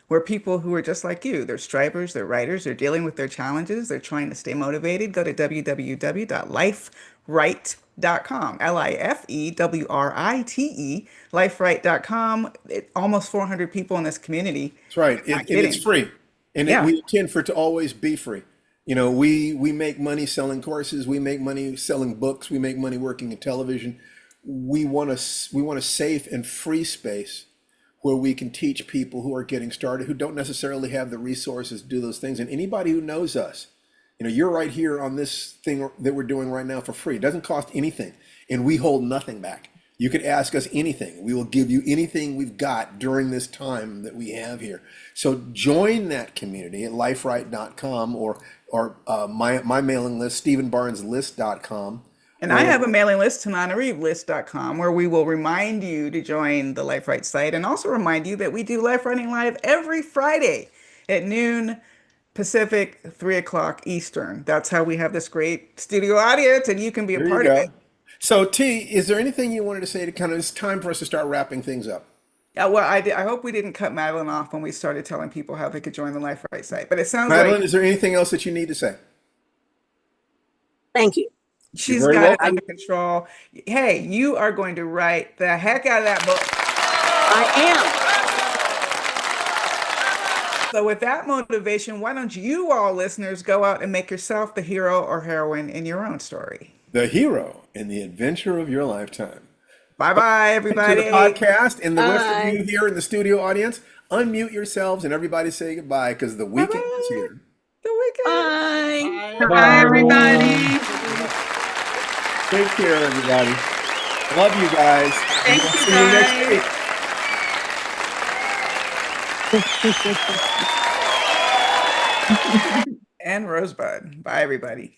where people who are just like you, they're strivers, they're writers, they're dealing with their challenges, they're trying to stay motivated. Go to www.lifewrite.com, Lifewrite, lifewrite.com. Almost 400 people in this community. That's right. Not And it's kidding. free. And Yeah. we intend for it to always be free. We make money selling courses. We make money selling books. We make money working in television. We want a safe and free space where we can teach people who are getting started, who don't necessarily have the resources to do those things. And anybody who knows us, you're right here on this thing that we're doing right now for free. It doesn't cost anything, and we hold nothing back. You could ask us anything. We will give you anything we've got during this time that we have here. So join that community at lifewrite.com or my mailing list, StephenBarnesList.com. And I have a mailing list, TananaReeveList.com, where we will remind you to join the LifeWrite site and also remind you that we do Life Writing Live every Friday at noon Pacific, 3 o'clock Eastern. That's how we have this great studio audience, and you can be a There you part of it. go. So T, is there anything you wanted to say to it's time for us to start wrapping things up? Well, I hope we didn't cut Madeline off when we started telling people how they could join the LifeWrite site, but it sounds Madeline, like is there anything else that you need to say? Thank you. You're she's very got it welcome. under control. Hey, you are going to write the heck out of that book. I am. So with that motivation, why don't you all listeners go out and make yourself the hero or heroine in your own story? The hero in the adventure of your lifetime. Bye-bye, To everybody. the podcast, and the rest of Bye. you here in the studio audience, unmute yourselves and everybody say goodbye, because the weekend is Bye-bye. here. The weekend. Bye. Bye. Bye, everybody. Take care, everybody. Love you guys. Thank We'll you, see you next guys. week. And Rosebud. Bye, everybody.